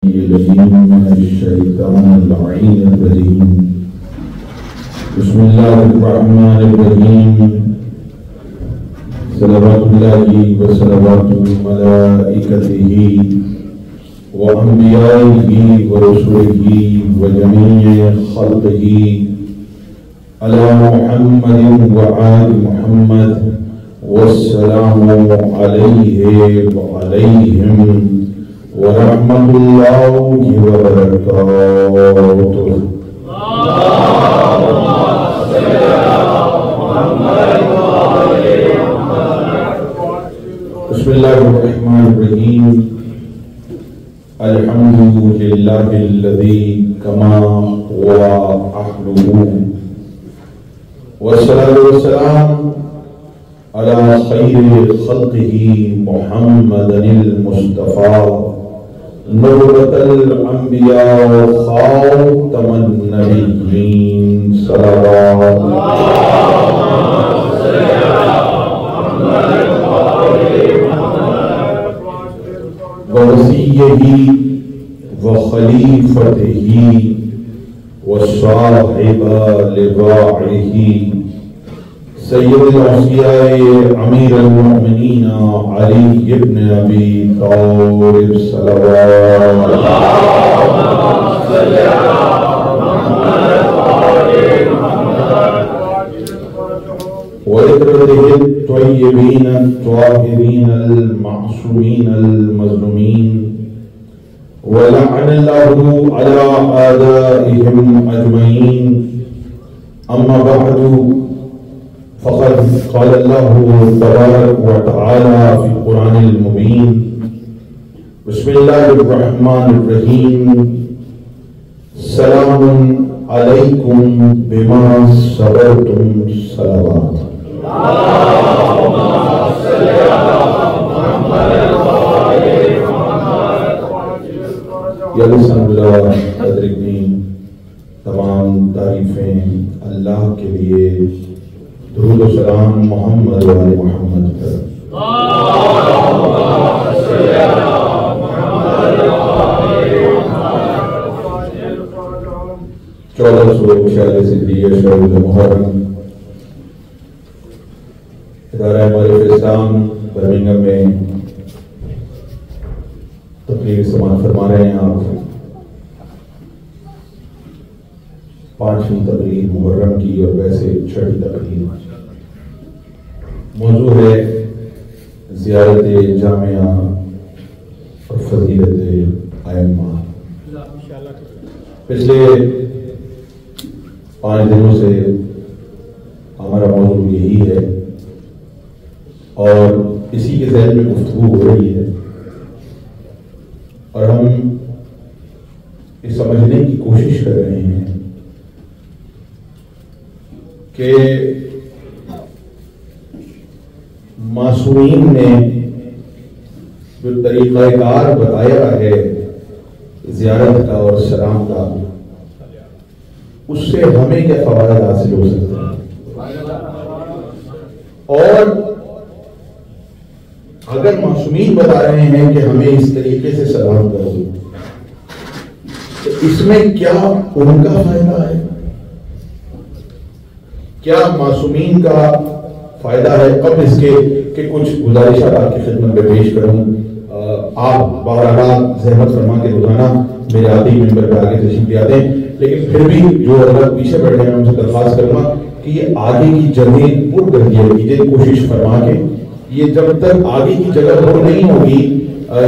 من الشيطان اللعين الرجيم بسم الله الرحمن الرحيم صلوات الله وصلوات ملائكته وأنبيائه ورسله وجميع خلقه على محمد وآل محمد والسلام عليه وعليهم ورحمة الله وبركاته. بسم الله الرحمن الرحيم. الحمد لله الذي كما هو أهله، والصلاة والسلام على خير خلقه محمد المصطفى نبوة الأنبياء وخاتم النبيين صلوات ووصيه وخليفته وصاحب لواعه سید الأوصياء امیر المؤمنین علی ابن ابی طالب صلوات وإترته الطيبين الطاهرين المعصومين المظلومين ولعن الله على أعدائهم أجمعين. أما بعد فقد قال الله تبارك وتعالى في القرآن المبين بسم الله الرحمن الرحيم سلام عليكم بما صبرتم صلوات. یا لسان اللہ ادرکنی، تمام تعریفیں اللہ کے لیے، درود و سلام محمد و آل محمد پر. 1446 ہجری شهر محرم ادارہ معارف اسلام برمنگھم میں تقریر سماعت فرما رہے ہیں. آپ 5ویں تقریر محرم کی اور ویسے 6ٹھی تقریر. موضوع ہے زیارت جامعہ اور فضیلت ائمہ. پچھلے 5 دنوں سے ہمارا موضوع یہی ہے اور اسی کے ذہن میں گفتگو ہو رہی ہے اور ہم یہ سمجھنے کی کوشش کر رہے ہیں کہ معصومین نے جو طریقہ کار بتایا ہے زیارت کا اور سلام کا، اس سے ہمیں کیا فوائد حاصل ہو سکتے ہیں، اور اگر معصومین بتا رہے ہیں کہ ہمیں اس طریقے سے سلام کرو تو اس میں کیا ان کا فائدہ ہے، کیا معصومین کا فائدہ ہے. قبل اس کے کہ کچھ گزارشات آپ کی خدمت میں پیش کروں. آپ بہرحال زحمت فرما کے روزانہ میرے آتے ہی ممبر پہ آگے تشریف لے آتے ہیں، لیکن پھر بھی جو حضرات پیچھے بیٹھے ہیں ان سے درخواست کروں گا کہ یہ آگے کی جگہیں پر کر دیا کیجیے، کوشش فرما کے. یہ جب تک آگے کی جگہ پر نہیں ہوگی،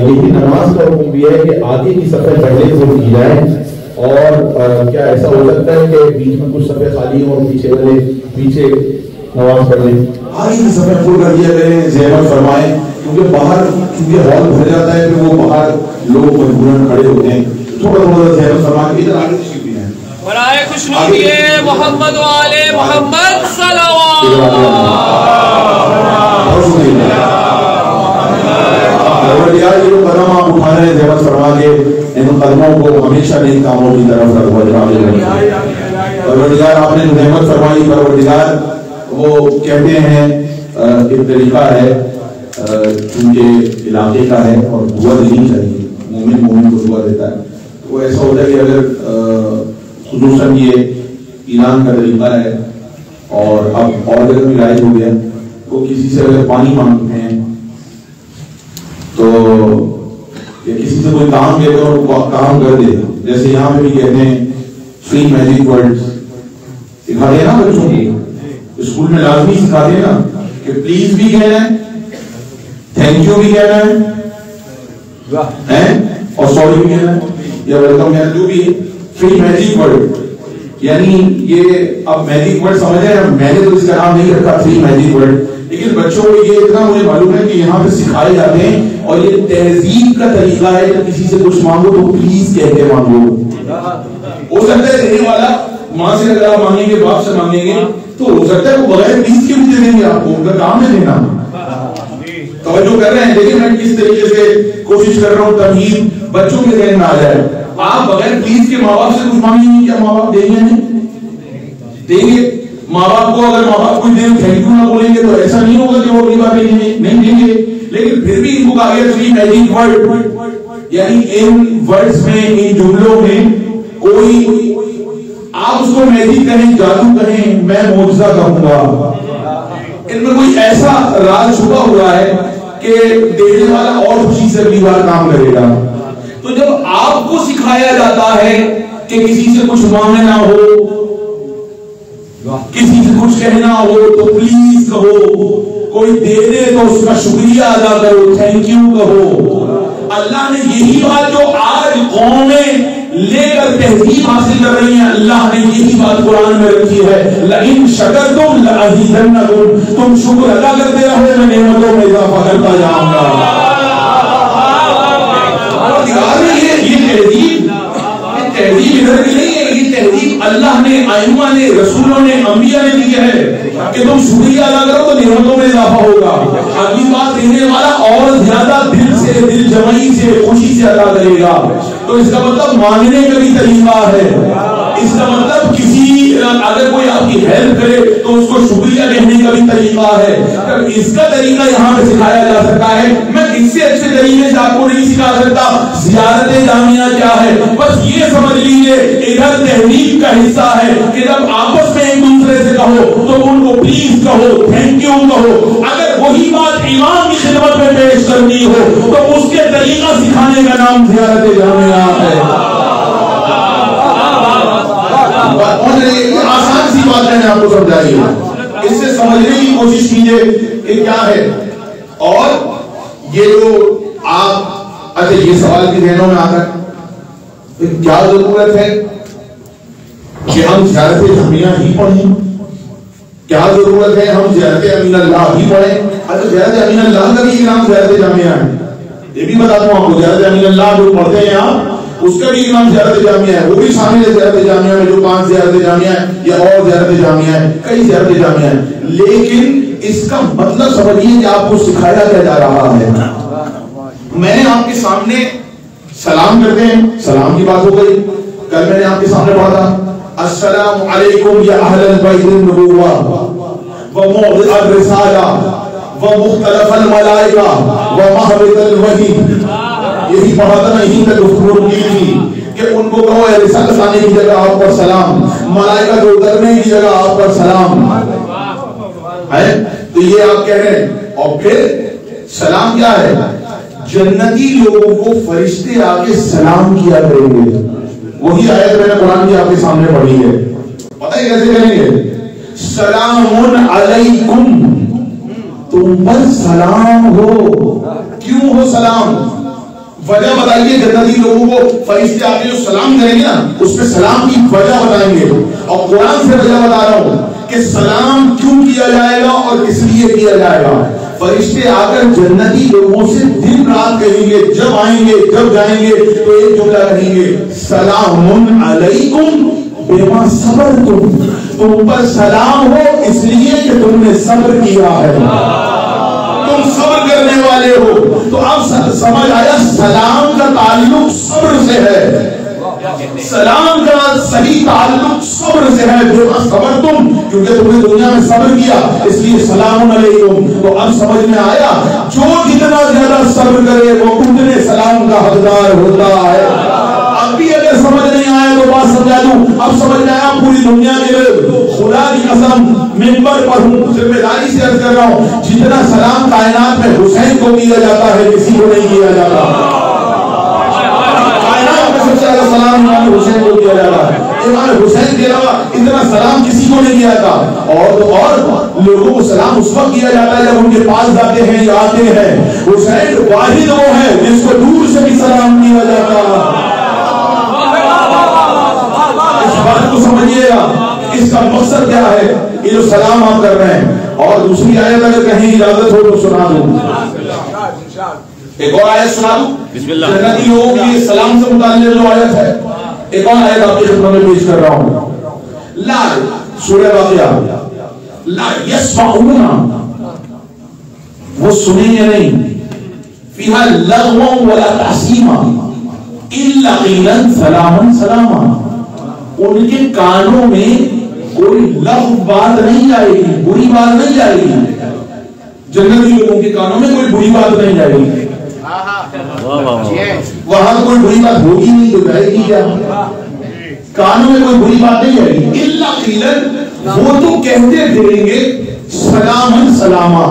یہی نماز کا حکم بھی ہے کہ آگے کی صفحے پہلے پر کی جائیں. اور کیا ایسا ہو سکتا ہے کہ بیچ میں کچھ صفحے خالی ہوں اور پیچھے والے پیچھے نماز پڑھ لیں؟ آگے کی صفحے پر کر دیا کریں، زحمت فرمائیں، کیونکہ باہر چونکہ ہال بھر جاتا ہے، پھر وہ باہر لوگ مجبوراً کھڑے ہوتے ہیں. تھوڑا تھوڑا زحمت فرما کے ادھر آگے تشریف لے آئیں. برائے خوشنودی محمد و آل محمد صلوات. یہ جو قدم آپ اٹھا رہے ہیں زحمت فرما کے، ان قدموں کو ہمیشہ نیک کاموں کی طرف رکھو. پروردگار آپ نے زحمت فرمائی، پروردگار وہ کہتے ہیں ایک طریقہ ہے کیونکہ علاقے کا ہے اور دعا دینی چاہیے. مومن مومن کو دعا دیتا ہے. تو ایسا ہوتا ہے کہ اگر خصوصاً یہ ایران کا طریقہ ہے اور اب اور جگہ بھی رائج ہو گیا, وہ کسی سے اگر پانی مانگتے ہیں تو یا کسی سے کوئی کام کہتے ہیں اور وہ کام کر دے, جیسے یہاں پہ بھی کہتے ہیں 3 میجک ورڈز سکھاتے ہیں نا بچوں کی, اسکول میں لازمی سکھاتے ہیں نا کہ پلیز بھی کہنا ہے, تھینک یو بھی کہنا ہے اور سوری بھی کہنا ہے یا ویلکم کہنا, جو بھی 3 میجک ورڈ. یعنی یہ اب میجک ورڈ سمجھ رہے ہیں, میں نے تو اس کا نام نہیں رکھا 3 میجک ورڈ, لیکن بچوں کو یہ اتنا مجھے معلوم ہے کہ یہاں پہ سکھائے جاتے ہیں اور یہ تہذیب کا طریقہ ہے کہ کسی سے کچھ مانگو تو پلیز کہہ کے مانگو. ہو سکتا ہے دینے والا ماں سے اگر آپ مانگیں گے, باپ سے مانگیں گے, تو ہو سکتا ہے وہ بغیر پلیز کے بھی دے دیں گے آپ کو, ان کا کام ہے دینا. توجہ کر رہے ہیں, دیکھیں میں کس طریقے سے کوشش کر رہا ہوں تمہید بچوں کے ذہن میں آ جائے. آپ بغیر پلیز کے ماں باپ سے کچھ مانگیں گے, کیا ماں باپ دیں گے؟ نہیں دیں گے. ماں باپ کو اگر ماں باپ کو دیں تھینک یو نہ بولیں گے تو ایسا نہیں ہوگا کہ وہ اگلی بار نہیں دیں گے. لیکن پھر بھی ان کو کہا گیا 3 میجک ورڈ, یعنی ان ورڈز میں, ان جملوں میں کوئی آپ اس کو میجک کہیں, جادو کہیں, میں معجزہ کہوں گا, ان میں کوئی ایسا راز چھپا ہوا ہے کہ دینے والا اور خوشی سے اگلی بار کام کرے گا. تو جب آپ کو سکھایا جاتا ہے کہ کسی سے کچھ مانگنا ہو, کسی سے کچھ کہنا ہو تو پلیز کہو, کوئی دے دے تو اس کا شکریہ ادا کرو, تھینک یو کہو. اللہ نے یہی بات جو آج قومیں لے کر تہذیب حاصل کر رہی ہیں, اللہ نے یہی بات قرآن میں رکھی ہے, لئن شکرتم لأزیدنکم, تم شکر ادا کرتے رہو میں نعمتوں میں اضافہ کرتا جاؤں گا. یہ تہذیب ادھر کی نہیں ہے, یہ تہذیب اللہ نے, ائمہ نے, رسولوں نے, انبیاء نے دی ہے کہ تم شکریہ ادا کرو تو نعمتوں میں اضافہ ہوگا. اگلی بات دینے والا اور زیادہ دل سے, دل جمعی سے, خوشی سے ادا کرے گا. تو اس کا مطلب مانگنے کا بھی طریقہ ہے, اس کا مطلب کسی اگر کوئی آپ کی ہیلپ کرے تو اس کو شکریہ کہنے کا بھی طریقہ ہے. اس کا طریقہ یہاں پہ سکھایا جا سکتا ہے. میں اس سے اچھے طریقے سے آپ کو نہیں سکھا سکتا. زیارت جامعہ کیا ہے, بس یہ سمجھ لیجیے ادھر تحریک کا حصہ ہے کہ جب آپس میں ایک دوسرے سے کہو تو ان کو پلیز کہو, تھینک یو کہو. اگر وہی بات امام کی خدمت میں پیش کرنی ہو تو اس کے طریقہ سکھانے کا نام زیارت جامعہ ہے. یہ آسان سی بات ہے, آپ کو سمجھائیے, اس سے سمجھنے کی کوشش کیجیے کہ کیا ہے. اور یہ جو آپ اچھا یہ سوال بھی ذہنوں میں آتا ہے کیا ضرورت ہے کہ ہم زیارت جامعہ ہی پڑھیں, کیا ضرورت ہے ہم زیارت امین اللہ ہی پڑھیں. اچھا زیارت امین اللہ کا بھی نام زیارت جامعہ ہے, یہ بھی بتا دوں آپ کو. زیارت امین اللہ جو پڑھتے ہیں آپ, اس کا بھی نام زیارت جامعہ ہے, وہ بھی شامل ہے زیارت جامعہ میں, جو 5 زیارت جامعہ ہے یا اور زیارت جامعہ ہے, کئی زیارت جامعہ ہے. لیکن اس کا مطلب سمجھیے کہ آپ کو سکھایا کیا جا رہا ہے. میں نے آپ کے سامنے سلام کرتے ہیں, سلام کی بات ہو گئی. کل میں نے آپ کے سامنے پڑھا تھا السلام علیکم یا اہل البیت النبوہ وموضع الرسالہ ومختلف الملائکہ ومہبط الوحی. یہی پڑھا تھا نا, یہی تک گفتگو کی تھی کہ ان کو کہو اے رسالت آنے کی جگہ آپ پر سلام, ملائکہ کو اترنے کی جگہ آپ پر سلام ہے. تو یہ آپ کہہ رہے ہیں. اور پھر سلام کیا ہے, جنتی لوگوں کو فرشتے آ کے سلام کیا کریں گے. وہی آیت میں نے قرآن کی آپ کے سامنے پڑھی ہے. پتہ ہے کیسے کریں گے, سلام علیکم, تم پر سلام ہو. کیوں ہو سلام, وجہ بتائیے. جنتی لوگوں کو فرشتے آ کے جو سلام کریں گے نا, اس پہ سلام کی وجہ بتائیں گے. اور قرآن سے وجہ بتا رہا ہوں کہ سلام کیوں کیا جائے گا اور کس لیے کیا جائے گا. فرشتے آ کر جنتی لوگوں سے دن رات کہیں گے, جب آئیں گے جب جائیں گے تو ایک جملہ کہیں گے, سلام علیکم بما صبرتم, تم پر سلام ہو اس لیے کہ تم نے صبر کیا ہے, تم صبر کرنے والے ہو. تو اب سمجھ آیا سلام کا تعلق صبر سے ہے. سلام کا صحیح تعلق صبر سے ہے. بما صبرتم, کیونکہ تم نے دنیا میں صبر کیا اس لیے سلام علیکم. تو اب سمجھ میں آیا جو جتنا زیادہ صبر کرے وہ اتنے سلام کا حقدار ہوتا ہے. اب بھی اگر سمجھ نہیں آیا تو بات سمجھا دوں. اب سمجھ میں آیا پوری دنیا کے خدا کی قسم منبر پر ہوں, ذمہ داری سے عرض کر رہا ہوں, جتنا سلام کائنات میں حسین کو کیا جاتا ہے کسی کو نہیں کیا جاتا. کائنات میں سب سے زیادہ سلام امام حسین کو کیا جاتا ہے. امام حسین کے علاوہ اتنا سلام کسی کو نہیں کیا جاتا. اور لوگوں کو سلام اس وقت کیا جاتا ہے جب ان کے پاس جاتے ہیں یا آتے ہیں. حسین واحد وہ ہے جس کو دور سے بھی سلام کیا جاتا ہے. اس بات کو سمجھیے گا, اس کا مقصد کیا ہے یہ جو سلام آپ کر رہے ہیں. اور دوسری آیت اگر کہیں اجازت ہو تو سنا دوں, ایک اور آیت سنا دوں. جنتی لوگوں کی سلام سے متعلق جو آیت ہے, ایک اور آیت آپ کی خدمت میں پیش کر رہا ہوں. لا, سورہ واقعہ, لا یسمعون, وہ سنیں گے نہیں, فیہا لغوا ولا تحسیما الا قیلا سلاما سلاما, ان کے کانوں میں کوئی لغو بات نہیں جائے گی, بری بات نہیں جائے گی. جنتی لوگوں کے کانوں میں کوئی بری بات نہیں جائے گی. وہاں کوئی بری بات ہوگی نہیں تو جائے گی کیا؟ کانوں میں کوئی بری بات نہیں جائے گی. الا قیلا, وہ تو کہتے پھریں گے سلامن سلاما.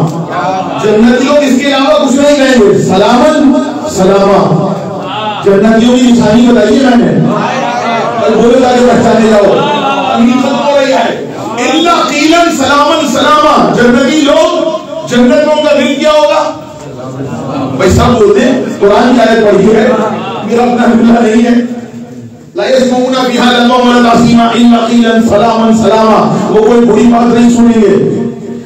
جنتیوں اس کے علاوہ کچھ نہیں کہیں گے, سلامن سلاما. جنتیوں کی نشانی بتائیے میں نے, بولے تاکہ پہچانے جاؤ. امید ختم ہو رہی ہے. الا قیلا سلامن سلاما. جنتی لوگ, جنت میں ان کا دل کیا ہوگا بھائی سب بولتے ہیں. قرآن کی آیت پڑھی ہے, میرا اپنا حملہ نہیں ہے. لا يسمعون فيها لغوا ولا تأثيما إلا قيلا سلاما سلاما. وہ کوئی بری بات نہیں سنیں گے,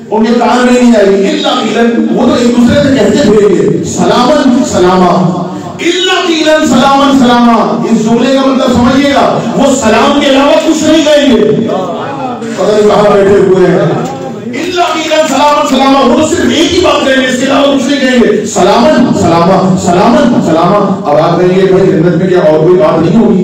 ان کے کان میں نہیں آئے گی. الا قیلا, وہ تو ایک دوسرے سے کہتے پھریں گے سلاما سلاما. الا قیلا سلاما سلاما, اس جملے کا مطلب سمجھیے گا, وہ سلام کے علاوہ کچھ نہیں کہیں گے. پتہ نہیں کہاں بیٹھے ہوئے ہیں. الا قیلا سلاما سلاما, وہ صرف ایک ہی بات کہیں گے, اس کے علاوہ کچھ نہیں کہیں گے. سلامن سلاما سلامن سلاما. اب آپ کہیں گے بھائی جنت میں کیا اور کوئی بات نہیں ہوگی؟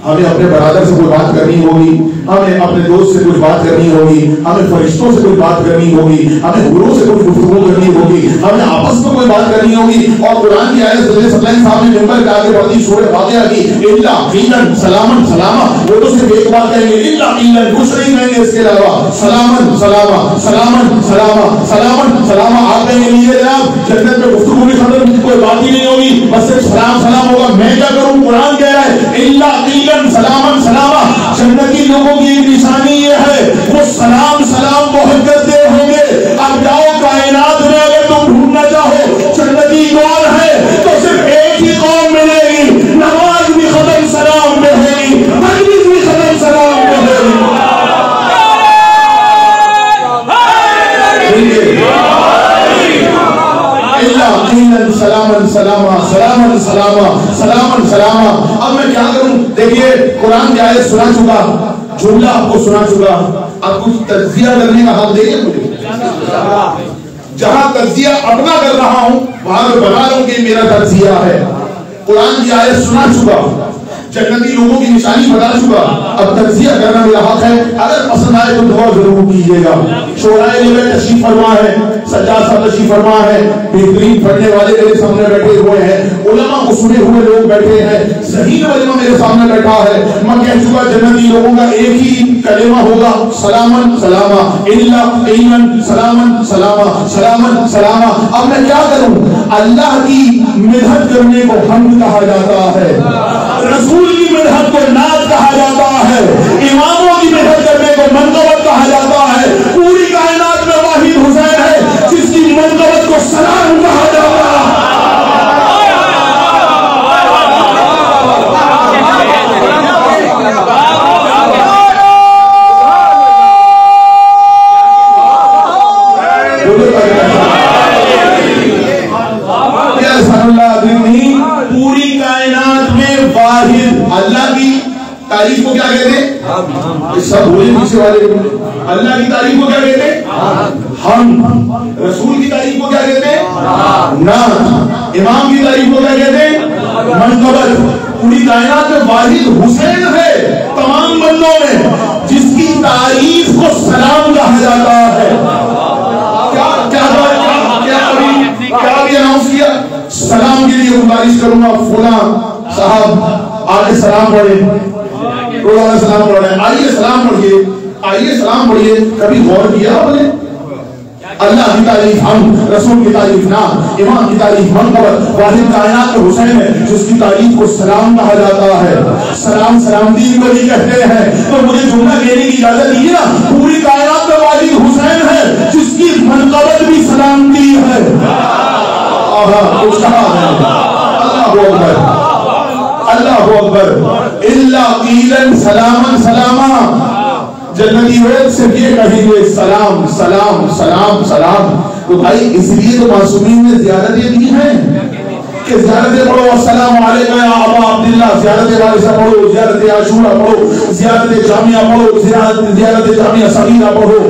ہمیں اپنے برادر سے کوئی بات کرنی ہوگی, ہمیں اپنے دوست سے کوئی بات کرنی ہوگی, ہمیں فرشتوں سے کوئی بات کرنی ہوگی, ہمیں حوروں سے کوئی گفتگو کرنی ہوگی, ہمیں آپس میں کوئی بات کرنی ہوگی. اور قرآن کی آیت حضرت ستائن صاحب نے ممبر کے آگے پڑھی سورہ واقعہ کی, الا قیلا سلامن سلاما. وہ تو صرف ایک بات کہیں گے, الا قیلا, کچھ نہیں کہیں گے اس کے علاوہ. سلامن سلاما سلامن سلاما سلامن سلاما. آپ کہیں گے لیجیے جناب جنت میں گفتگو بھی ختم, کوئی بات ہی نہیں ہوگی, بس صرف سلام سلام ہوگا. میں کیا کروں؟ قرآن کہہ رہا ہے الا قیلا سلامن سلاما. جنتی لوگوں کی ایک نشانی یہ ہے, وہ سلام سلام بہت کرتے ہوں گے. اب جاؤ کائنات میں اگر تم ڈھونڈنا چاہو جنتی کون ہے تو صرف ایک ہی قوم ملے گی. نماز بھی ختم سلام میں ہوگی, مجلس بھی ختم سلام میں ہوگی. سلامن سلاما سلامن سلاما سلامن سلاما. اب میں کیا کروں؟ دیکھیے قرآن کی آیت سنا چکا, جملہ آپ کو سنا چکا, اب کچھ تجزیہ کرنے کا حق دے مجھے. جہاں تجزیہ اپنا کر رہا ہوں وہاں میں بتا رہا ہوں کہ میرا تجزیہ ہے. قرآن کی آیت سنا چکا, جنتی لوگوں کی نشانی بتا چکا, اب تجزیہ کرنا میرا حق ہے. اگر پسند آئے تو دعا ضرور کیجیے گا. شورائے لیبر تشریف فرما ہے, سجاد صاحب تشریف فرما ہے, بہترین پڑھنے والے میرے سامنے بیٹھے ہوئے ہیں, علماء کو سنے ہوئے لوگ بیٹھے ہیں, ذہین علماء میرے سامنے بیٹھا ہے. میں کہہ چکا جنتی لوگوں کا ایک ہی کلمہ ہوگا, سلامن سلاما. الا قیلا سلامن سلاما سلامن سلاما. اب میں کیا کروں؟ اللہ کی مدحت کرنے کو حمد کہا جاتا ہے, رسول کی مدحت کو نعت کہا جاتا ہے, اماموں کی مدحت کرنے کو منقبت کہا جاتا ہے. پوری کائنات میں واحد حسین ہے جس کی منقبت کو سلام کہا جاتا ہے. پوری کائنات میں واحد اللہ کی تعریف کو کیا کہتے ہیں؟ سب بولے پیچھے والے. اللہ کی تعریف کو کیا کہتے ہیں؟ ہم. رسول کی تعریف کو کیا کہتے ہیں؟ نعت. امام کی تعریف کو کیا کہتے ہیں؟ منقبت پوری کائنات میں واحد حسین ہے تمام بندوں میں جس کی تعریف کو سلام کہا جاتا ہے. کیا ابھی اناؤنس کیا؟ سلام کے لیے گزارش کروں گا فلاں صاحب آگے سلام پڑھے. روزانہ سلام پڑھ رہے ہیں, آئیے سلام پڑھیے, آئیے سلام پڑھیے. کبھی غور کیا آپ نے؟ اللہ کی تعریف ہم, رسول کی تعریف نہ, امام کی تعریف منقبت, واحد کائنات میں حسین ہے جس کی تعریف کو سلام کہا جاتا ہے. سلام سلامتی کو ہی کہتے ہیں. تو مجھے جملہ کہنے کی اجازت دیجیے نا, پوری کائنات میں واحد حسین ہے جس کی منقبت بھی سلامتی ہے. کچھ کہا ہے. اللہ اکبر, اللہ اکبر. الا قیلا سلاما سلاما. جنتی لوگ صرف یہ کہیں گے سلام سلام سلام سلام. تو بھائی اس لیے تو معصومین نے زیارتیں دی ہیں کہ زیارتیں پڑھو, السلام علیکم یا ابا عبداللہ, زیارت وارثہ پڑھو, زیارت عاشورہ پڑھو, زیارت جامعہ پڑھو, زیارت جامعہ صغیرہ پڑھو.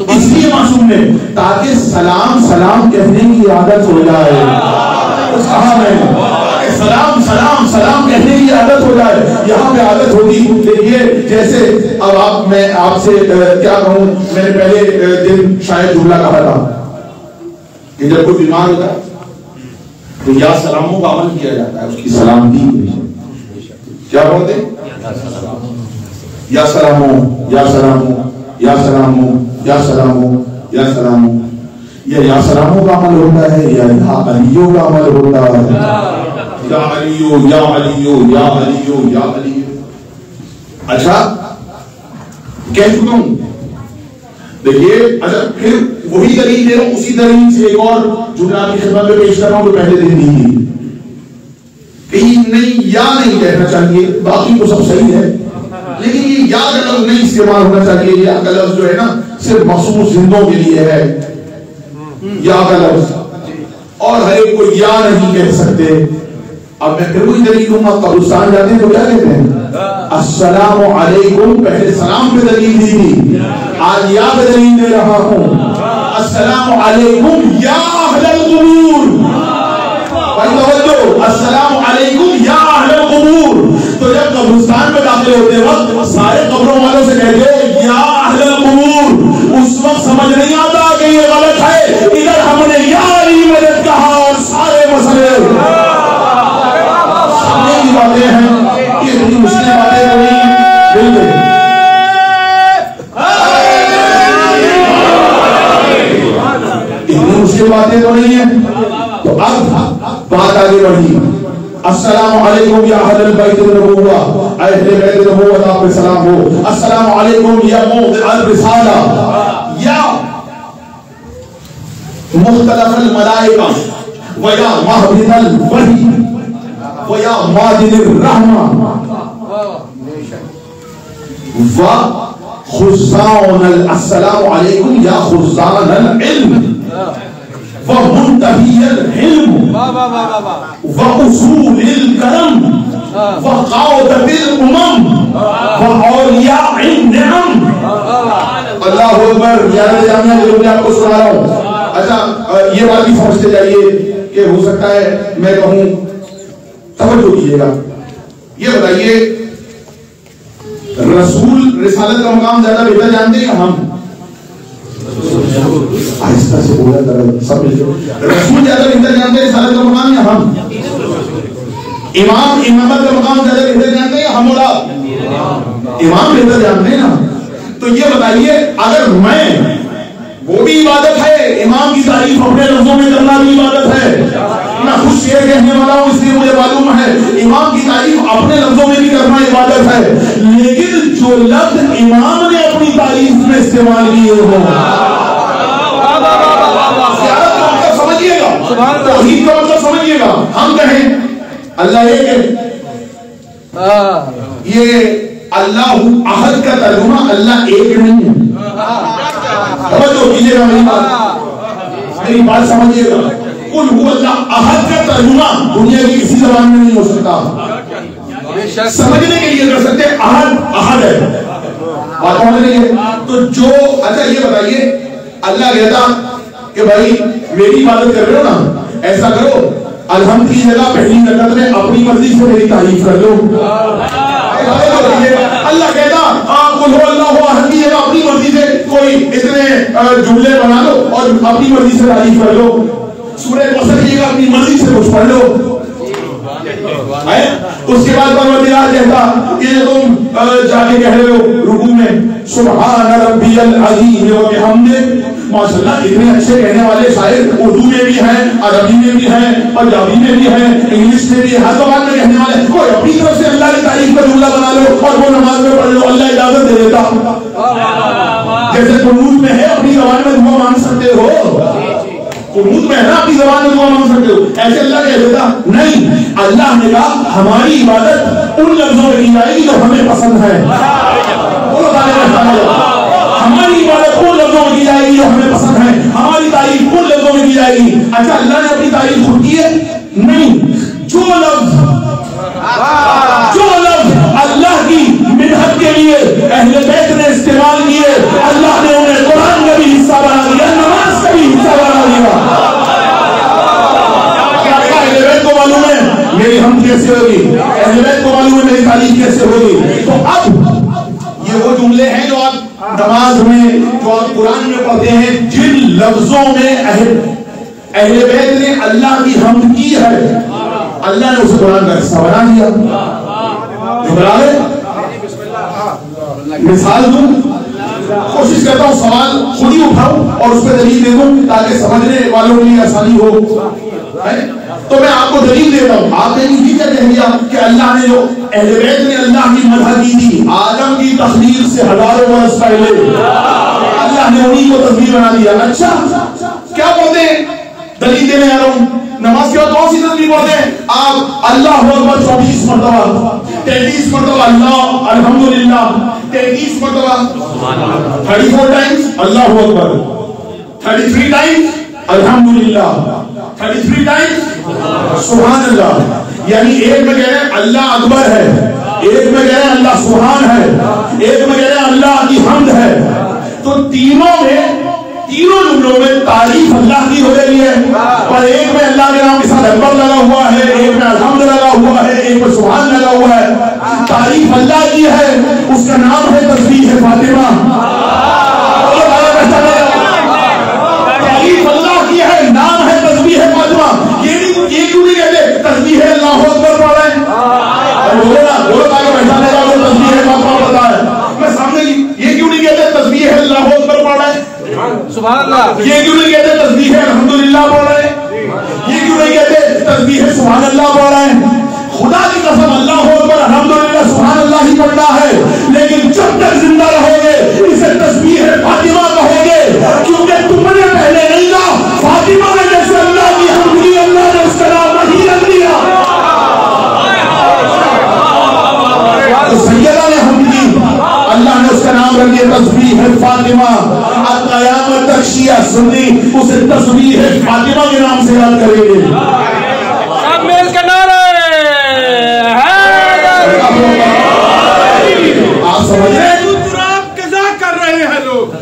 اس لیے معصوم نے تاکہ سلام سلام کہنے کی عادت ہو جائے. کہا میں سلام سلام سلام کہنے کی عادت ہو جائے. یہاں پہ عادت ہوگی. دیکھیے جیسے اب میں آپ سے کیا کہوں, میں نے پہلے دن شاید جملہ کہا تھا کہ جب کوئی بیمار ہوتا ہے تو یا سلاموں کا عمل کیا جاتا ہے, اس کی سلامتی کیا بولتے ہیں, یا سلاموں یا سلاموں یا سلاموں یا سلاموں یا سلاموں. یا سلاموں کا عمل ہوتا ہے یا علیوں کا عمل ہوتا ہے. یا علیو یا علیو یا علیو یا علیو. اچھا کہہ چکا ہوں. دیکھیے اچھا پھر وہی دلیل دے رہا ہوں, اسی دلیل سے ایک اور جملہ کی خدمت میں پیش کر رہا ہوں. تو پہلے دن نہیں کہیں نہیں یا نہیں کہنا چاہیے, باقی تو سب صحیح ہے, لیکن یہ یا کا لفظ نہیں استعمال ہونا چاہیے. یا کا لفظ جو ہے نا صرف مخصوص زندوں کے لیے ہے یا کا لفظ, اور ہر ایک کو یا نہیں کہہ سکتے. اب میں پھر کوئی دلیل دوں گا. قبرستان جاتے ہیں تو کیا کہتے ہیں, السلام علیکم. پہلے سلام پہ دلیل دی تھی, آج یا پہ دلیل دے رہا ہوں. السلام علیکم یا اہل القبور. بھائی توجہ, السلام علیکم یا اہل القبور. تو جب قبرستان میں داخل ہوتے وقت سارے قبروں والوں سے کہتے یا اہل القبور, اس وقت سمجھ نہیں آتا کہ یہ غلط ہے. ادھر ہم نے یا علی مدد کہا اور سارے مسئلے کی باتیں ہیں. یہ اتنی مشکل باتیں تو نہیں. بالکل اتنی مشکل باتیں تو نہیں ہیں. تو اب بات آگے بڑھی. السلام علیکم یا اہل البیت النبوہ, اہل بیت النبوہ آپ پہ سلام ہو. السلام علیکم یا موضع الرسالہ, یا مختلف الملائکہ, ویا مہبط الوحی, ویا ماجد الرحمہ, وخزان السلام علیکم یا خزان العلم, ومنتہی الحلم, واصول الکرم, وقاعدۃ الامم, واولیاء النعم. اللہ اکبر. زیادہ جامعہ جو میں آپ کو سنا رہا ہوں. اچھا یہ بات بھی سمجھتے جائیے کہ ہو سکتا ہے میں کہوں, توجہ کیجیے گا. یہ بتائیے رسول رسالت کا مقام زیادہ بہتر جانتے ہیں ہم؟ آہستہ سے بولا سب رسول زیادہ بہتر جانتے ہیں رسالت کا مقام یا ہم؟ امام امامت کا مقام زیادہ بہتر جانتے ہیں ہم؟ امام بہتر جانتے ہیں نا. تو یہ بتائیے اگر میں, وہ بھی عبادت ہے, امام کی تعریف اپنے لفظوں میں کرنا بھی عبادت ہے. میں خود شعر کہنے والا ہوں اس لیے مجھے معلوم ہے امام کی تعریف اپنے لفظوں میں بھی کرنا عبادت ہے. لیکن جو لفظ امام نے اپنی تعریف میں استعمال کیے ہوں, زیارت کا مطلب سمجھیے گا, توحید کا مطلب سمجھیے گا. ہم کہیں اللہ ایک ہے, یہ اللہ احد کا ترجمہ اللہ ایک نہیں ہے. توجہ کیجیے گا میری بات سمجھیے گا. قل هو اللہ احد کا ترجمہ دنیا کی کسی زبان میں نہیں ہو سکتا. سمجھنے کے لیے کر سکتے احد احد ہے, بات سمجھ رہی ہے. تو جو اچھا یہ بتائیے اللہ کہتا کہ بھائی میری عبادت کر رہے ہو نا, ایسا کرو الحمد کی جگہ پہلی رکعت میں اپنی مرضی سے میری تعریف کر لو. اللہ کہتا اللہ احد کی جگہ اپنی مرضی سے کوئی اتنے جملے بنا لو اور اپنی مرضی سے تعریف کر لو. سورہ کوثر کی جگہ اپنی مرضی سے کچھ پڑھ لو. اس کے بعد پروردگار کہتا کہ تم جا کے کہہ رہے ہو رکوع میں سبحان ربی العظیم و بحمدہ. ماشاءاللہ اتنے اچھے کہنے والے شاعر اردو میں بھی ہیں, عربی میں بھی ہیں, پنجابی میں بھی ہیں, انگلش میں بھی, ہر زبان میں کہنے والے. کوئی اپنی طرف سے اللہ کی تعریف کا جملہ بنا لو اور وہ نماز میں پڑھ لو, اللہ اجازت دے دیتا. جیسے قنوت میں ہے اپنی زبان میں دعا مانگ سکتے ہو, قنوت میں ہے نا اپنی زبان میں دعا مانگ سکتے ہو, ایسے اللہ کہہ دیتا نہیں. اللہ نے کہا ہماری عبادت ان لفظوں میں کی جائے گی جو ہمیں پسند ہے. ہماری عبادت ان لفظوں میں کی جائے گی جو ہمیں پسند ہے, ہماری تعریف ان لفظوں میں کی جائے گی. اچھا اللہ نے اپنی تعریف خود کی ہے نہیں. جو لفظ اللہ کی منہج کے لیے اہل بیت نے استعمال کیے, اللہ نے انہیں قرآن کا بھی حصہ بنا دیا, نماز کا بھی حصہ بنا دیا. اہل بیت کو معلوم ہے میری حمد کیسے ہوگی, اہل بیت کو معلوم ہے میری تعریف کیسے ہوگی. تو اب یہ وہ جملے ہیں جو آپ نماز میں, جو آپ قرآن میں پڑھتے ہیں, جن لفظوں میں اہل بیت نے اللہ کی حمد کی ہے, اللہ نے اسے قرآن کا حصہ بنا دیا. مثال دوں, کوشش کرتا ہوں سوال خود ہی اٹھاؤں اور اس پہ دلیل دے دوں تاکہ سمجھنے والوں کے لیے آسانی ہو. تو میں آپ کو دلیل دیتا ہوں. آپ نے یہ کیا کہہ دیا کہ اللہ نے جو اہل بیت نے اللہ کی مدح کی تھی آدم کی تخلیق سے ہزاروں برس پہلے, اللہ نے انہیں کو تصویر بنا دیا. اچھا کیا بولتے ہیں, دلیل دینے آ رہا ہوں. نماز کے بعد کون سی تصویر پڑھتے ہیں آپ؟ اللہ اکبر 24 مرتبہ, 33 مرتبہ اللہ الحمدللہ, 33 مرتبہ 34 ٹائمز اللہ اکبر, 33 ٹائمز الحمدللہ, 33 ٹائمز سبحان اللہ. یعنی ایک میں کہہ رہے ہیں اللہ اکبر ہے, ایک میں کہہ رہے ہیں اللہ سبحان ہے, ایک میں کہہ رہے ہیں اللہ کی حمد ہے. تو تینوں جملوں میں تعریف اللہ کی ہو رہی ہے, اور ایک میں اللہ کے نام کے ساتھ اکبر لگا ہوا ہے, ایک میں الحمد لگا ہوا ہے, ایک میں سبحان لگا ہوا ہے. تعریف اللہ کی ہے, اس کا نام ہے تسبیح فاطمہ. تعریف اللہ کی ہے, نام ہے تسبیح فاطمہ. یہ کیوں نہیں کہتے تسبیح اللہ اکبر پڑھ رہے ہیں؟ بولو تاکہ پہچانے کا وہ تسبیح فاطمہ پڑھتا ہے. میں سامنے یہ کیوں نہیں کہتے تسبیح اللہ اکبر پڑھ رہے ہیں؟ سبحان اللہ. یہ کیوں نہیں کہتے تسبیح الحمدللہ پڑھ رہے ہیں؟ یہ کیوں نہیں کہتے تسبیح سبحان اللہ پڑھ رہے ہیں؟ خدا کی قسم اللہ اکبر الحمدللہ سبحان اللہ ہی پڑھنا ہے, لیکن جب تک زندہ رہو گے اسے تسبیح فاطمہ کہو گے, کیونکہ تم نے پہلے نہیں کہا. فاطمہ نے جیسے اللہ کی حمد کی, اللہ نے اس کا نام نہیں رکھ دیا. سیدہ نے حمد کی, اللہ نے اس کا نام رکھ دیا تسبیح فاطمہ. قیامت تک شیعہ سنی اسے تسبیح فاطمہ کے نام سے یاد کریں گے. سب مل کے نعرے. آپ سمجھ رہے ہیں ابو تراب قضا کر رہے ہیں لوگ,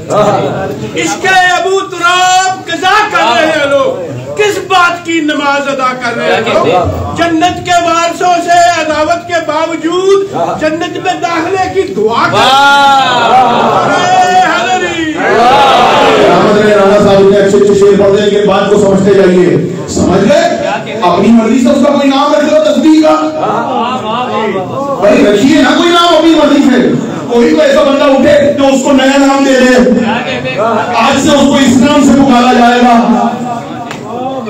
عشق ابو تراب قضا کر رہے ہیں لوگ. کس بات کی نماز ادا کر رہے ہیں لوگ؟ جنت کے وارثوں سے عداوت کے باوجود جنت میں داخلے کی دعا کر رانا صاحب نے اچھے شعر پڑھ دیں کہ بات کو سمجھتے جائیے. سمجھ گئے؟ اپنی مرضی سے اس کا کوئی نام رکھ دو تسبیح کا, بھائی رکھیے نا کوئی نام اپنی مرضی سے. کوئی تو ایسا بندہ اٹھے تو اس کو نیا نام دے دے, آج سے اس کو اس نام سے پکارا جائے گا.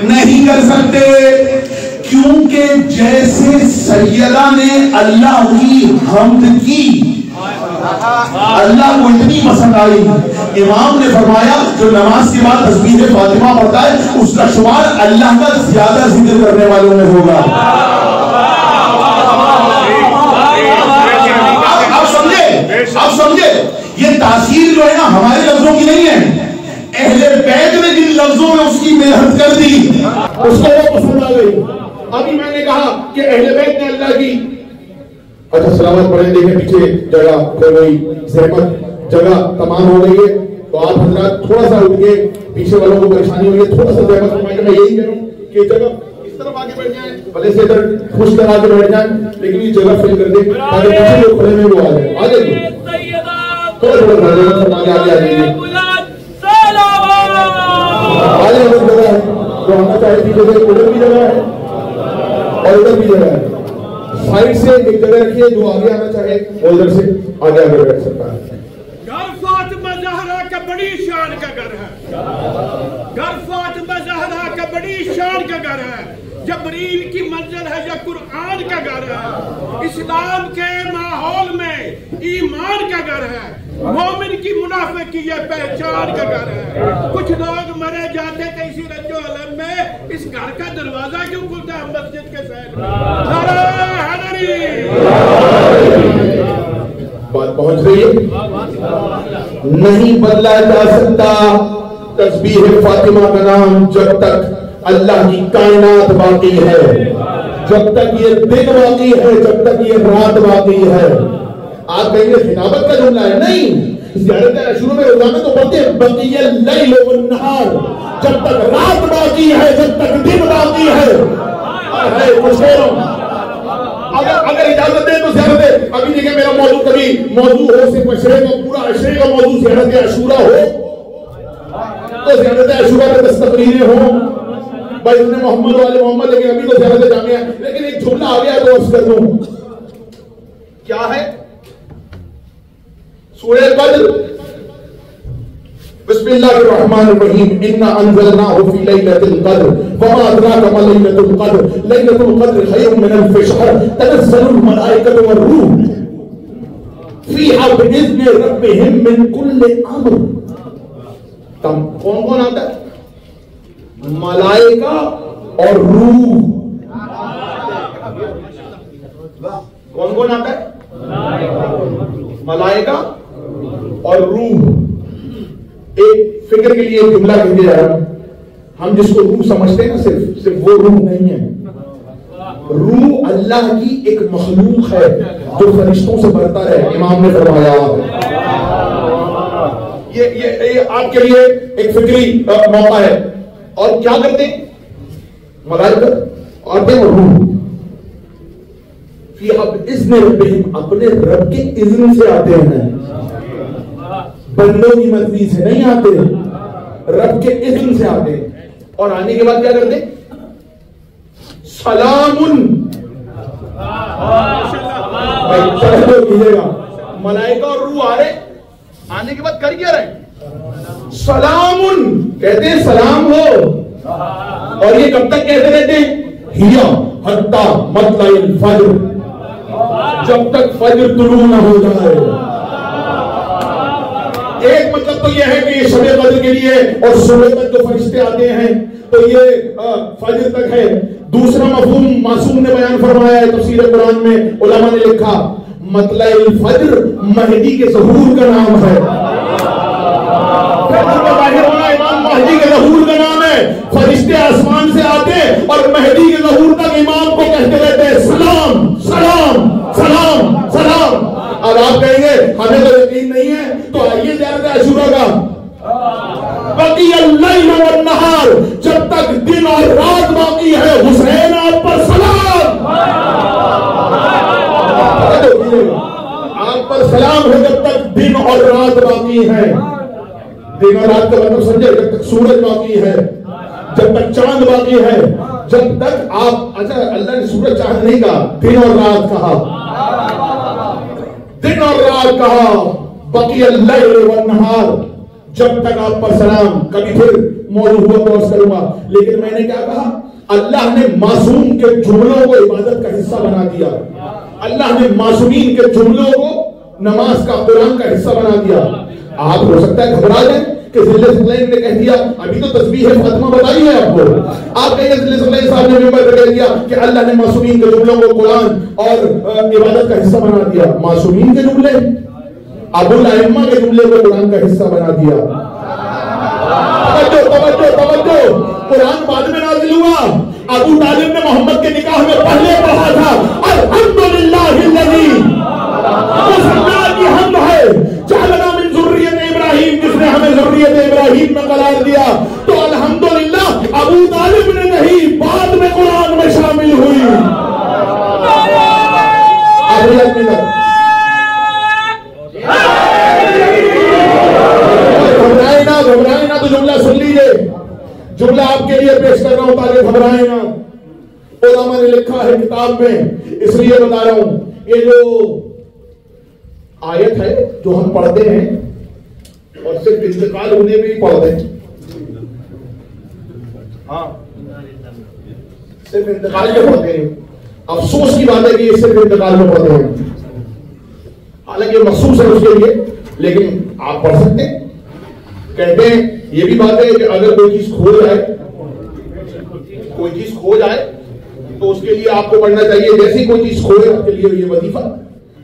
نہیں کر سکتے, کیونکہ جیسے سیدہ نے اللہ کی حمد کی اللہ کو اتنی پسند آئی, امام نے فرمایا جو نماز کے بعد تسبیح فاطمہ پڑھتا ہے اس کا شمار اللہ کا زیادہ ذکر کرنے والوں میں ہوگا. آپ سمجھے یہ تاثیر جو ہے نا ہمارے لفظوں کی نہیں ہے, اہل بیت نے جن لفظوں میں اس کی محنت کر دی اس کو وہ پسند آ گئی. ابھی میں نے کہا کہ اہل بیت نے اللہ کی, اچھا سلامت پڑھیں دیکھیں پیچھے جگہ پھر وہی زحمت جگہ تمام ہو گئی ہے, تو آپ حضرات تھوڑا سا اٹھ کے پیچھے والوں کو پریشانی ہوئی ہے, تھوڑا سا زحمت فرمائیں. میں یہی کہہ رہا ہوں کہ جگہ اس طرف آگے بیٹھ جائیں, بھلے سے ادھر خوش کرا کے بیٹھ جائیں, لیکن یہ جگہ فل کر دیں تاکہ پیچھے لوگ کھڑے میں وہ آ جائیں. آ جائیے تھوڑا تھوڑا کر دیں, فرما کے آگے آ جائیے. آگے ادھر جگہ ہے جو آنا چاہے تھی, جگہ ادھر بھی جگہ ہے اور ادھر بھی جگہ ہے. سائڈ سے ایک جگہ رکھیے, جو آگے آنا چاہے وہ ادھر سے آگے آگے بیٹھ سکتا ہے. گھر فاطمہ زہرا کا بڑی شان کا گھر ہے, گھر فاطمہ زہرا کا بڑی شان کا گھر ہے. جبریل کی منزل ہے یا قرآن کا گھر ہے, اسلام کے ماحول میں ایمان کا گھر ہے, مومن کی منافق کی یہ پہچان کا گھر ہے. کچھ لوگ مرے جاتے تھے اسی رنج و الم میں, اس گھر کا دروازہ کیوں کھلتا ہے مسجد کے سائڈ میں؟ نعرہ حیدری. بات پہنچ رہی ہے. نہیں بدلا جا سکتا تسبیح فاطمہ کا نام جب تک اللہ کی کائنات باقی ہے, جب تک یہ دن باقی ہے, جب تک یہ رات باقی ہے. آپ کہیں گے خطابت کا جملہ ہے, نہیں, زیارت عاشورہ میں روزانہ تو پڑھتے ہیں بقی اللیل والنہار, جب تک رات باقی ہے, جب تک دن باقی ہے. اگر اجازت دیں تو زیارت, ابھی دیکھیں میرا موضوع کبھی موضوع ہو صرف عشرے کا, پورا عشرے کا موضوع زیارت عاشورہ ہو تو زیارت عاشورہ میں 10 تقریریں ہوں بھائی انہیں محمد والے محمد, لیکن ابھی تو زیارت جامعہ. لیکن ایک جملہ آ گیا تو عرض کر دوں, کیا ہے سورہ قدر. بسم اللہ الرحمن الرحیم, انا انزلناہ فی لیلۃ القدر وما ادراک ما لیلۃ القدر لیلۃ القدر خیر من الف شہر تنزل الملائکۃ والروح فیہا باذن ربہم من کل امر. کون کون آتا ہے؟ ملائکہ اور روح. کون کون آتا ہے؟ ملائکہ اور روح. ایک فکر کے لیے جملہ کہہ دیا جا رہا, ہم جس کو روح سمجھتے ہیں نا صرف وہ روح نہیں ہے. روح اللہ کی ایک مخلوق ہے جو فرشتوں سے بڑھتا ہے. امام نے فرمایا یہ آپ کے لیے ایک فکری موقع ہے. اور کیا کرتے ہیں ملائکہ آتے ہیں, روح فی اذن ربہم, اپنے رب کے اذن سے آتے ہیں, بندوں کی مرضی سے نہیں آتے, رب کے اذن سے آتے ہیں. اور آنے کے بعد کیا کرتے ہیں؟ سلام. ملائکہ اور روح آ رہے, آنے کے بعد کر کیا رہے؟ سلام. کہتے ہیں سلام ہو. اور یہ کب تک کہتے رہتے ہیں؟ ہیا حتی مطلع الفجر, جب تک فجر طلوع نہ ہو جائے. ایک مطلب تو یہ ہے کہ یہ شب قدر کے لیے اور صبح تک جو فرشتے آتے ہیں تو یہ فجر تک ہے. دوسرا مفہوم معصوم نے بیان فرمایا ہے تفسیر قرآن میں, علماء نے لکھا مطلع الفجر مہدی کے ظہور کا نام ہے. امام مہدی کے ظہور کا نام ہے. فرشتے آسمان سے آتے اور مہدی کے ظہور تک امام کو کہتے رہتے ہیں سلام سلام سلام سلام. اب آپ کہیں گے ہمیں تو یقین نہیں ہے, تو آئیے زیارت عاشورہ کا بقی اللیل والنہار, جب تک دن اور رات باقی ہے حسین آپ پر سلام. آپ پر سلام ہے جب تک دن اور رات باقی ہے. دن اور رات کا مطلب سمجھے, جب تک سورج باقی ہے, جب تک چاند باقی ہے, جب تک آپ, اچھا اللہ نے سورج چاند نہیں کہا, دن اور رات کہا, دن اور رات کہا. بقی اللیل والنہار, جب تک آپ پر سلام. کبھی پھر موضوع ہوا تو عرض کروں گا, لیکن میں نے کیا کہا, اللہ نے معصوم کے جملوں کو عبادت کا حصہ بنا دیا. اللہ نے معصومین کے جملوں کو نماز کا, قرآن کا حصہ بنا دیا. آپ ہو سکتا ہے گھبرا جائیں کہ ذل ثقلین نے کہہ دیا, ابھی تو تسبیح فاطمہ بتائی ہے آپ کو, آپ کہیں گے ذل ثقلین صاحب نے ممبر پہ کہہ دیا کہ اللہ نے معصومین کے جملوں کو قرآن اور عبادت کا حصہ بنا دیا. معصومین کے جملے, ابو الائمہ کے جملے کو قرآن کا حصہ بنا دیا. توجہ توجہ توجہ, قرآن بعد میں نازل ہوا. ابو طالب نے محمد کے نکاح میں پہلے پڑھا تھا الحمدللہ الذی, اس اللہ کی حمد ہے جعلنا من ذریت ابراہیم, جس نے ہمیں ذریت ابراہیم میں قرار دیا. تو الحمدللہ ابو طالب نے نہیں, بعد میں قرآن آخری آدمی تک گھبرائے نا تو جملہ سن لیجئے. جملہ آپ کے لیے پیش کر رہا ہوں تاکہ گھبرائے نا. علماء نے لکھا ہے کتاب میں, اس لیے بتا رہا ہوں. یہ جو آیت ہے جو ہم پڑھتے ہیں اور صرف انتقال ہونے میں ہی پڑھتے ہیں, ہاں صرف انتقال میں پڑھتے ہیں. افسوس کی بات ہے کہ یہ صرف انتقال میں پڑھتے ہیں, حالانکہ مخصوص ہے اس کے لیے, لیکن آپ پڑھ سکتے ہیں. کہتے ہیں یہ بھی بات ہے کہ اگر کوئی چیز کھو جائے تو اس کے لیے آپ کو پڑھنا چاہیے, جیسے کوئی چیز کھوئے آپ کے لیے یہ وظیفہ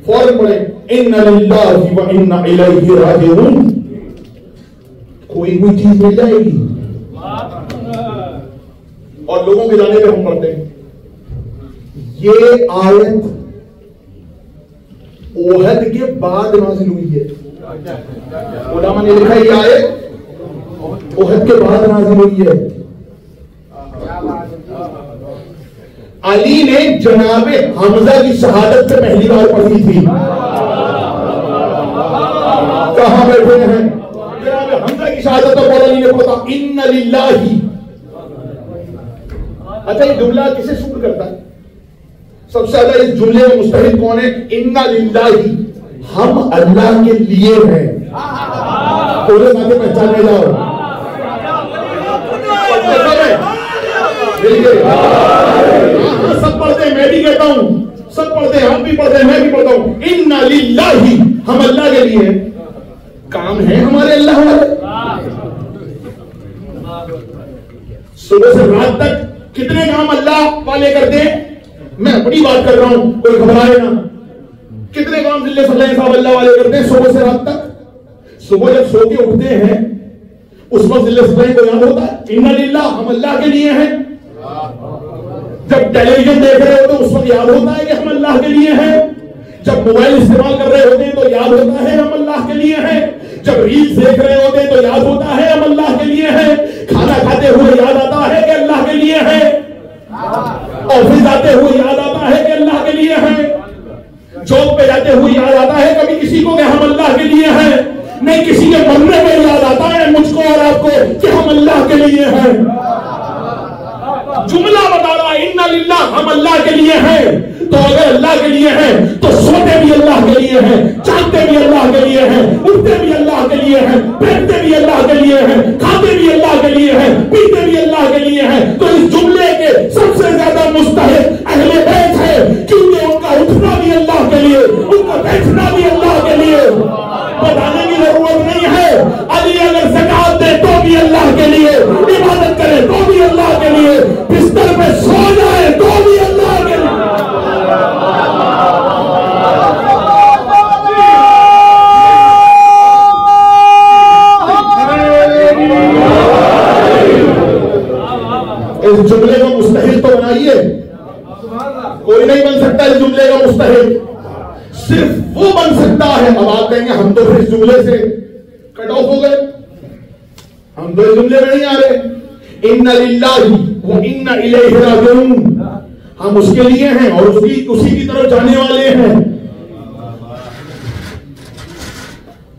فوراً پڑھیں, اِنَّ لِلَّهِ وَإِنَّ إِلَيْهِ رَاجِعُونَ. کوئی چیز مل جائے گی اور لوگوں کے جانے پہ ہم پڑھتے ہیں. یہ آیت احد کے بعد نازل ہوئی ہے. علماء نے لکھا یہ آیت احد کے بعد نازل ہوئی ہے. علی نے جناب حمزہ کی شہادت سے پہلی بار پڑھی تھی. کہاں بیٹھے ہیں جناب حمزہ کی شہادت تو علی نے پڑھا ان للہ. اچھا یہ جملہ کسے سوٹ کرتا ہے؟ سب سے زیادہ اس جملے میں مستحق کون ہے؟ ان للہ, ہم اللہ کے لیے ہیں. پورے ساتھ پہچانے جاؤ. سب پڑھتے ہیں, میں بھی کہتا ہوں, سب پڑھتے ہیں, ہم بھی پڑھتے ہیں, میں بھی پڑھتا ہوں. ان للہ, ہم اللہ کے لیے ہیں. کام ہے ہمارے اللہ والے. صبح سے رات تک کتنے کام اللہ والے کرتے ہیں؟ میں اپنی بات کر رہا ہوں, کوئی گھبرائے نا. کتنے کام ذلہ صلی صاحب اللہ والے کرتے ہیں صبح سے رات تک؟ صبح جب سو کے اٹھتے ہیں اس وقت ذلہ صلی کو یاد ہوتا ہے ان للہ, ہم اللہ کے لیے ہیں. جب ٹیلی ویژن دیکھ رہے ہوتے ہیں اس وقت یاد ہوتا ہے کہ ہم اللہ کے لیے ہیں. جب موبائل استعمال کر رہے ہوتے ہیں تو یاد ہوتا ہے ہم اللہ کے لیے ہیں. جب ریلز دیکھ رہے ہوتے ہیں تو یاد ہوتا ہے ہم اللہ کے لیے ہیں. کھانا کھاتے ہوئے یاد آتا ہے کہ اللہ کے لیے ہیں. آفس جاتے ہوئے یاد آتا ہے کہ اللہ کے لیے ہیں. جاب پہ جاتے ہوئے یاد آتا ہے کبھی کسی کو کہ ہم اللہ کے لیے ہیں. نہیں, کسی کے مرنے میں یاد آتا ہے مجھ کو اور آپ کو کہ ہم اللہ کے لیے ہیں. جملہ بتا رہا ان للہ, ہم اللہ کے لیے ہیں. تو اگر اللہ کے لیے ہیں تو سوتے بھی اللہ کے لیے ہیں, جاگتے بھی اللہ کے لیے ہیں, اٹھتے بھی اللہ کے لیے ہیں, بیٹھتے بھی اللہ کے لیے ہیں, کھاتے بھی اللہ کے لیے ہیں, پیتے بھی اللہ کے لیے ہیں. تو اس جملے کے سب سے زیادہ مستحق اہل بیت ہے, کیونکہ ان کا اٹھنا بھی اللہ کے لیے, ان کا بیٹھنا بھی اللہ کے لیے. بتانے کی ضرورت نہیں ہے. علی اگر زکات دے تو بھی اللہ کے لیے, عبادت کرے تو بھی اللہ کے لیے, بستر پہ سو جائے تو بھی اللہ کے لیے. اس جملے کا مستحق تو بنائیے. کوئی نہیں بن سکتا اس جملے کا مستحق, صرف وہ بن سکتا ہے. اب آپ کہیں گے ہم تو پھر اس جملے سے کٹ آف ہو گئے, ہم تو اس جملے میں نہیں آ رہے. ان للہ وان الیہ راجعون, ہم اس کے لیے ہیں اور اسی کی طرف جانے والے ہیں.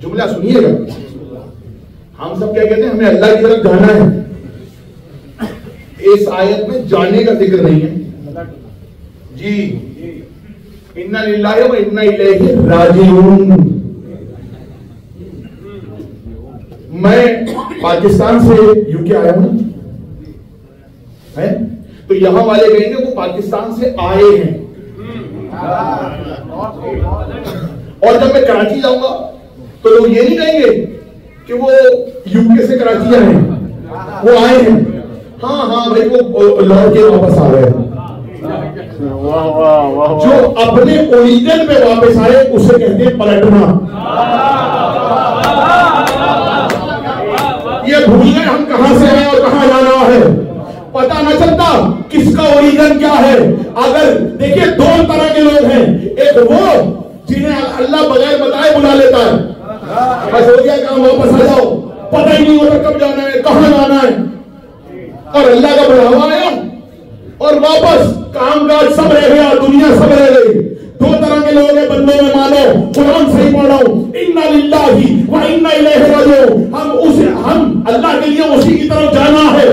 جملہ سنیے گا. ہم سب کیا کہتے ہیں؟ ہمیں اللہ کی طرف جانا ہے. اس آیت میں جانے کا ذکر نہیں ہے جی. ان للہ وان الیہ راجعون. میں پاکستان سے یو کے آیا ہوں, تو یہاں والے کہیں گے وہ پاکستان سے آئے ہیں. اور جب میں کراچی جاؤں گا تو لوگ یہ نہیں کہیں گے کہ وہ یو کے سے کراچی آئے ہیں, وہ آئے ہیں. ہاں بھائی وہ لوٹ کے واپس آ رہے ہیں. جو اپنے اوریجن پہ واپس آئے اسے کہتے ہیں پلٹنا. یہ بھول گئے ہم کہاں سے ہیں اور کہاں جانا ہے, پتہ نہ چلتا کس کا اوریجن کیا ہے. اگر دیکھیے دو طرح کے لوگ ہیں, ایک وہ جنہیں اللہ بغیر بتائے بلا لیتا ہے, بس ہو گیا کام واپس آ جاؤ, پتہ ہی نہیں ہوتا کب جانا ہے کہاں جانا ہے, اور اللہ کا بڑھاوا آیا اور واپس کام کاج سب رہ گیا, دنیا سب رہ گئی. دو طرح کے لوگ ہیں بندوں میں مانو، قرآن سے ہی پڑھ رہا ہوں، اِنَّا لِلَّهِ وَإِنَّا إِلَيْهِ رَاجِعُونَ، ہم اللہ کے لیے اسی کی طرف جانا ہے،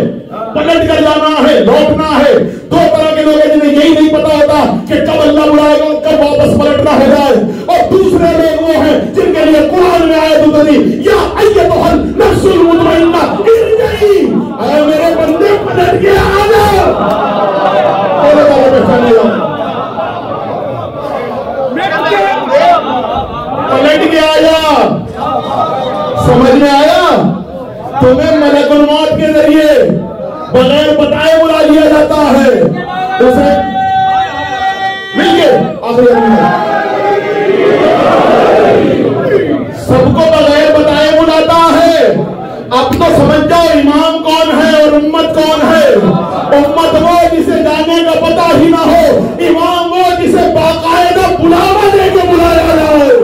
پلٹ کر جانا ہے، لوٹنا ہے۔ دو طرح کے لوگ ہیں جنہیں یہی نہیں پتا ہوتا کہ کب اللہ بلائے گا، کب واپس پلٹنا ہے جائے، اور دوسرے لوگ وہ ہیں جن کے لیے قرآن میں آیت اتری، یا ایتھا النفس المطمئنہ ارجعی، اے میرے بندے پلٹ کے آ جاؤ، پلٹ کے آ جا۔ سمجھ میں آیا؟ تمہیں ملک الموت کے ذریعے بغیر بتائے بلا لیا جاتا ہے، اسے مل کے آخری سب کو بغیر بتائے بلاتا ہے۔ اب تو سمجھ جاؤ امام کون ہے اور امت کون ہے۔ امت وہ جسے جانے کا پتہ ہی نہ ہو، امام وہ جسے باقاعدہ بلاوا دے کے بلایا جائے۔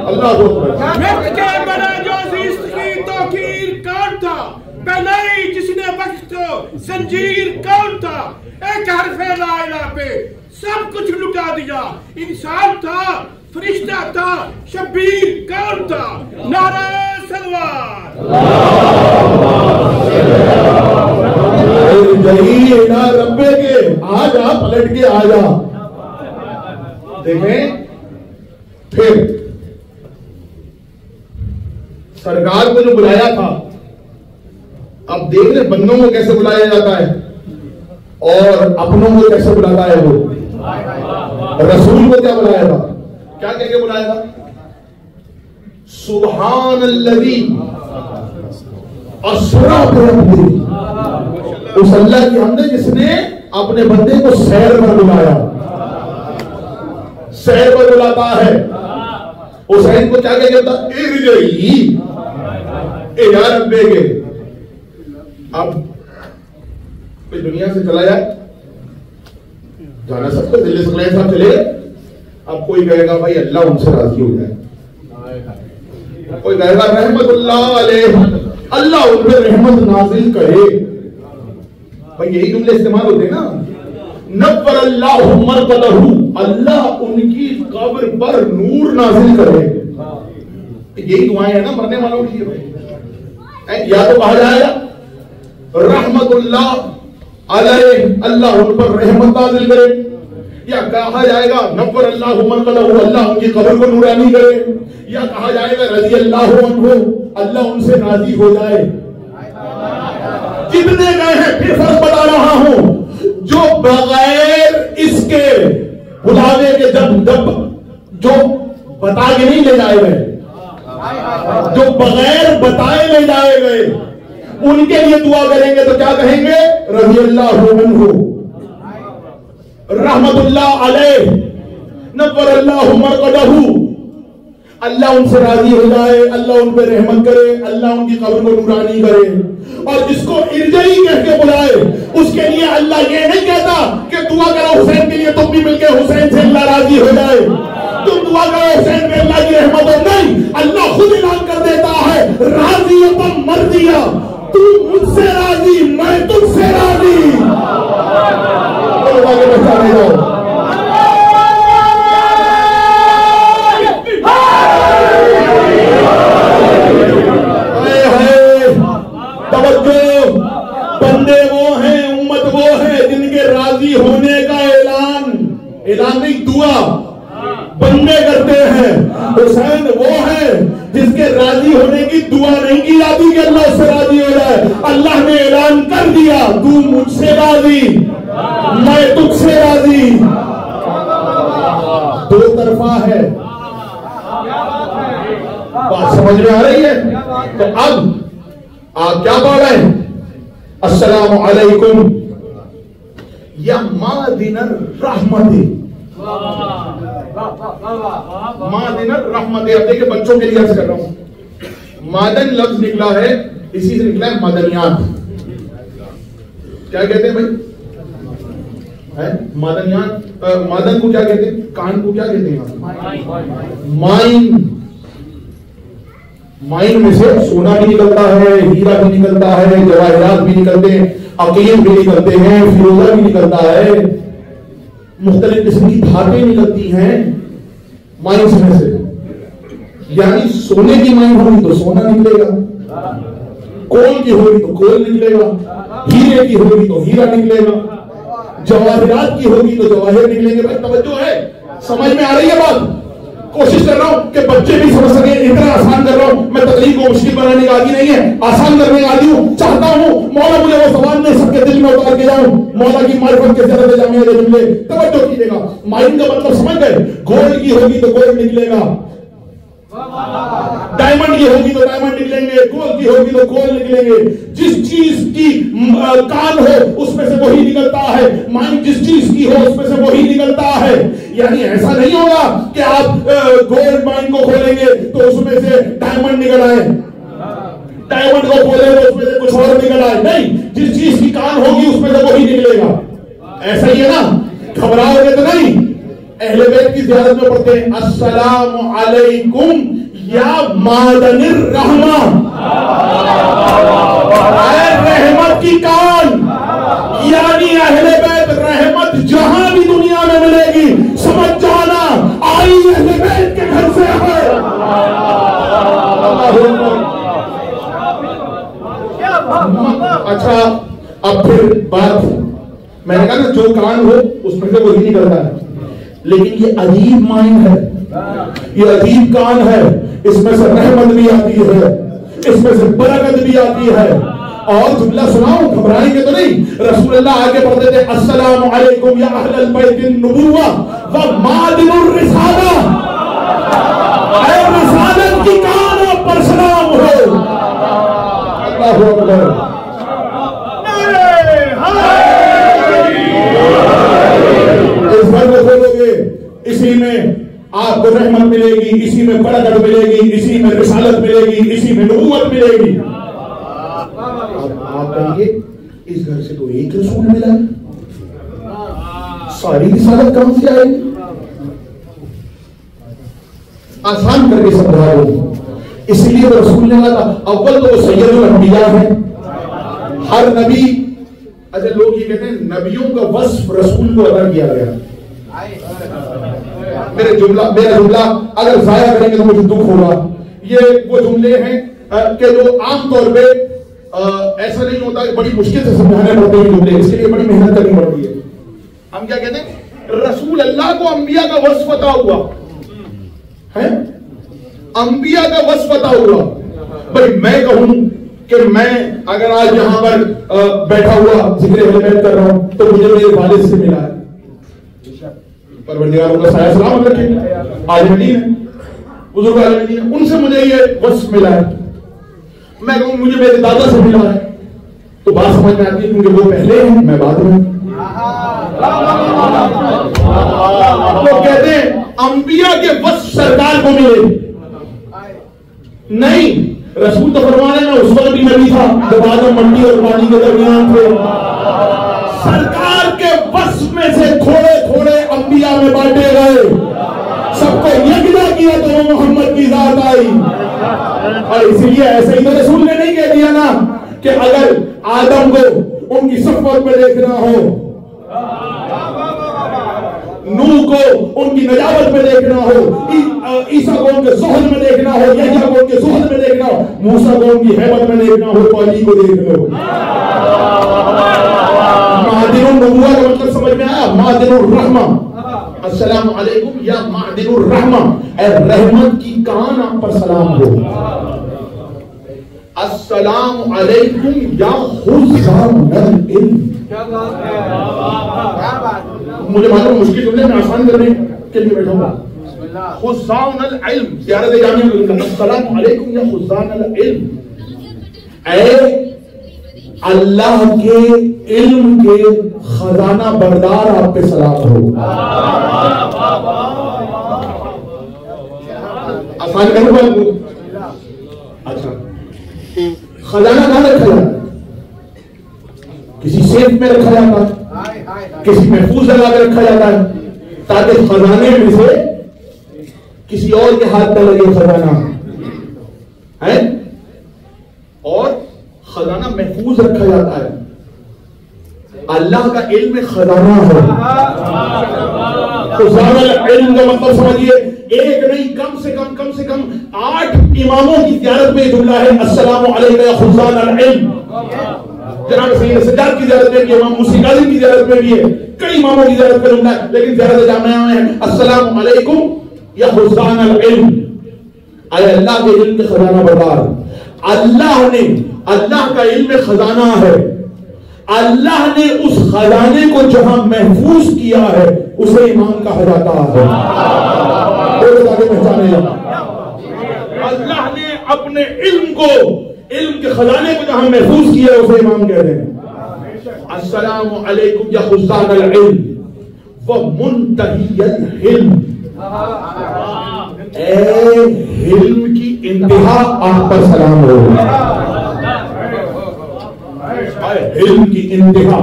اللہ پہلائی جس نے وقت زنجیر کون تھا، ایک حرف لا الہ پہ سب کچھ لٹا دیا۔ انسان تھا، فرشتہ تھا، شبیر کون تھا؟ نعرہ سلوات۔ ربے کے آ جا، پلٹ کے آ جا۔ دیکھیں پھر سرکار کو جو بلایا تھا، اب دیکھ لیں بندوں کو کیسے بلایا جاتا ہے اور اپنوں کو کیسے بلاتا ہے۔ وہ رسول کو کیا بلایا تھا، کیا کہہ کے بلایا تھا؟ سبحان الذی اسریٰ بعبدہ، اس اللہ کی حمد ہے جس نے اپنے بندے کو سیر پر بلایا۔ سیر پر بلاتا ہے۔ حسین کو کیا کہہ کے بتا؟ ارجعی الی ربک۔ اب کوئی دنیا سے چلا جائے، جانا سب کو، دل سے صاحب چلے، اب کوئی کہے گا بھائی اللہ ان سے راضی ہو جائے، کوئی کہے گا رحمت اللہ علیہ، اللہ ان پہ رحمت نازل کرے۔ بھائی یہی جملے استعمال ہوتے نا، نور اللہ مرقدہ، اللہ ان کی قبر پر نور نازل کرے۔ یہی دعائیں ہیں نا مرنے والوں کی۔ یا تو کہا جائے گا رحمت اللہ علیہ، اللہ ان پر رحمت نازل کرے، یا کہا جائے گا نور اللہ مرقدہ، اللہ ان کی قبر کو نورانی کرے، یا کہا جائے گا رضی اللہ عنہ، اللہ ان سے راضی ہو جائے۔ کتنے گئے ہیں؟ پھر فرق بتا رہا ہوں، جو بغیر اس کے بلاوے کے جب جو بتا کے نہیں لے جائے گئے، جو بغیر بتائے لے جائے گئے، ان کے لیے دعا کریں گے تو کیا کہیں گے؟ رضی اللہ عنہ، رحمت اللہ علیہ، نور اللہ مرقدہ، اللہ ان سے راضی ہو جائے، اللہ ان پہ رحمت کرے، اللہ ان کی قبر کو نورانی کرے۔ اور جس کو ارجعی کہہ کے بلائے، اس کے لیے اللہ یہ نہیں کہتا کہ دعا کرو حسین کے لیے، تم بھی مل کے حسین سے اللہ راضی ہو جائے، تم دعا کرو حسین پہ اللہ کی رحمت ہو، نہیں، اللہ خود اعلان کر دیتا ہے راضیۃ مرضیہ، تو مجھ سے راضی، میں تم سے راضی۔ اللہ کے بچانے جاؤ۔ بندے وہ ہیں، امت وہ ہے جن کے راضی ہونے کا اعلان نہیں، دعا بندے کرتے ہیں۔ حسین وہ ہے جس کے راضی ہونے کی دعا نہیں کی جاتی کہ اللہ اس سے راضی ہو جائے، اللہ نے اعلان کر دیا تو مجھ سے راضی، میں تجھ سے راضی۔ دو طرفہ ہے، بات سمجھ میں آ رہی ہے؟ تو اب آپ کیا پڑھ رہے ہیں؟ السلام علیکم یا مادن الرحمت، مادن الرحمت۔ اب دیکھیں بچوں کے لیے عرض کر رہا ہوں، مادن لفظ نکلا ہے، اسی سے نکلا ہے مدنیات۔ کیا کہتے ہیں بھائی؟ مادنیات، مادن کو کیا کہتے ہیں؟ کان کو کیا کہتے ہیں؟ مائن۔ مائن میں سے سونا بھی نکلتا ہے، ہیرا بھی نکلتا ہے، جواہرات بھی نکلتے ہیں۔ عقیم بھی نکلتے ہیں، فیروزہ بھی نکلتا ہے، مختلف قسم کی دھاتیں نکلتی ہیں مائنس میں سے. یعنی سونے کی مائن ہوگی تو سونا نکلے گا، کول کی ہوگی تو کول نکلے گا، ہیرے کی ہوگی تو ہیرا نکلے گا، جواہرات کی ہوگی تو جواہر نکلیں گے. بھائی توجہ ہے، سمجھ میں آ رہی ہے بات؟ کوشش کر رہا ہوں کہ بچے بھی سمجھ سکیں، اتنا آسان کر رہا ہوں. میں تقریر کو مشکل بنانے کا عادی نہیں ہے، آسان کرنے کا عادی ہوں. چاہتا ہوں مولا مجھے وہ زبان میں سب کے دل میں اتار کے جاؤں، مولا کی معرفت کے ذرا جامعہ جملے. توجہ کیجیے گا، مائن کا مطلب سمجھ گئے؟ گولڈ کی ہوگی تو گولڈ نکلے گا، ڈائمنڈ کی ہوگی تو ڈائمنڈ نکلیں گے، گول کی ہوگی تو گول نکلیں گے. جس چیز کی کان ہو اس میں سے وہی نکلتا ہے، مائن جس چیز کی ہو اس میں سے وہی نکلتا ہے. یعنی ایسا نہیں ہوگا کہ آپ گولڈ مائن کو کھولیں گے تو اس میں سے ڈائمنڈ نکل آئے، ڈائمنڈ کو کھولیں گے اس میں سے کچھ اور نکل آئے. نہیں، جس چیز کی کان ہوگی اس میں سے وہی نکلے گا. ایسا ہی ہے نا؟ گھبراؤ گے تو نہیں. اہل بیت کی زیارت میں پڑھتے ہیں السلام علیکم یا معدن الرحمہ، اے رحمت کی کان. یعنی اہل بیت رحمت جہاں بھی دنیا میں ملے گی سمجھ جانا آئی اہل بیت کے گھر سے ہے. اچھا اب پھر بات میں نے کہا نا، جو کان ہو اس میں سے وہی نکلتا ہے. لیکن یہ عجیب مائن ہے، یہ عجیب کان ہے، اس میں سے رحمت بھی آتی ہے، اس میں سے برکت بھی آتی ہے. اور جملہ سناؤں، گھبرائیں گے تو نہیں. رسول اللہ آگے پڑھتے تھے السلام علیکم یا اہل البیت النبوہ و معدن الرسالہ، اے رسالت کی کان آپ پر سلام ہو. اللہ اکبر. اس گھر کو کھولو گے، اسی میں آپ کو رحمت ملے گی، اسی میں برکت ملے گی، اسی میں رسالت ملے گی، اسی میں نبوت ملے گی. آپ کہیے اس گھر سے تو ایک رسول ملا ہے، ساری رسالت کہاں سے آئے؟ آسان کر کے سمجھا دو. اس لیے وہ رسول نے کہا تھا اول تو وہ سید الانبیاء ہے. ہر نبی، اچھا لوگ یہ کہتے ہیں نبیوں کا وصف رسول کو ادا کیا گیا. میرا جملہ اگر ضائع کریں گے تو مجھے دکھ ہوگا. یہ وہ جملے ہیں کہ جو عام طور پہ ایسا نہیں ہوتا کہ بڑی مشکل سے سمجھانے پڑتے ہیں جملے، اس کے لیے بڑی محنت کرنی پڑتی ہے. ہم کیا کہتے ہیں؟ رسول اللہ کو انبیاء کا وصف عطا ہوا ہے، انبیاء کا وصف عطا ہوا. بھائی میں کہوں کہ میں اگر آج یہاں پر بیٹھا ہوا ذکر اہل بیت کر رہا ہوں تو مجھے میرے والد سے ملا ہے، پروردگار کا سایہ سلام رکھے، عالمین ہے، بزرگ عالمین ہے، ان سے مجھے یہ وصف ملا ہے. میں کہوں مجھے میرے دادا سے ملا ہے تو بات سمجھ میں آتی ہے کیونکہ وہ پہلے ہیں میں بعد میں. تو کہتے ہیں انبیاء کے وصف سرکار کو ملے. نہیں، رسول تو فرمانے میں اس وقت بھی نبی تھا جب آدم منڈی اور پانی کے درمیان تھے. سرکار کے وصف میں سے تھوڑے تھوڑے انبیاء میں بانٹے گئے، سب کو یکجا کیا تو وہ محمد کی ذات آئی. اور اسی لیے ایسے ہی تو رسول نے نہیں کہہ دیا نا کہ اگر آدم کو ان کی صفت میں دیکھنا ہو، نوح کو ان کی نجاوت میں دیکھنا ہو، عیسیٰ کو ان کے زہد میں دیکھنا ہو، یحییٰ کو ان کے زہد میں دیکھنا ہو، موسیٰ کو ان کی ہیبت میں دیکھنا ہو تو علی کو دیکھ لو. معدن النبوہ کا مطلب سمجھ میں آیا؟ معدن الرحمہ. السلام علیکم یا معدن الرحمہ، اے رحمت کی کان آپ پر سلام ہو. السلام علیکم یا خزان العلم. مجھے معلوم مشکل جملے میں آسان کرنے کے لیے بیٹھا ہوں. خزان العلم، زیارت جامعہ. السلام علیکم یا خزان العلم، اے اللہ کے علم کے خزانہ بردار آپ پہ سلام ہو. آسان کروں گا. اچھا خزانہ کہاں رکھا جاتا ہے؟ کسی سیف میں رکھا جاتا ہے، کسی محفوظ جگہ میں رکھا جاتا ہے تاکہ خزانے میں سے کسی اور کے ہاتھ نہ لگے خزانہ ہے، اور خزانہ محفوظ رکھا جاتا ہے. اللہ کا علم خزانہ ہے. خزانہ العلم کا مطلب سمجھیے ایک نہیں کم سے کم 8 اماموں کی زیارت میں جملہ ہے السلام علیکم یا خزان العلم. جناب سید سجاد کی زیارت میں بھی امام موسی کاظم کی زیارت میں بھی ہے, کئی اماموں کی زیارت میں جملہ ہے, لیکن زیارت جامعہ میں ہے السلام علیکم یا خزان العلم. اے اللہ کے علم کے خزانہ بردار, اللہ کا علم خزانہ ہے, اللہ نے اس خزانے کو جہاں محفوظ کیا ہے اسے امام کہا جاتا ہے. اللہ نے اپنے علم کے خزانے کو جہاں محفوظ کیا ہے اسے امام کہتے ہیں. السلام علیکم یا خزان العلم ومنتہی العلم. اے علم کی انتہا آپ پر سلام ہو. علم کی انتہا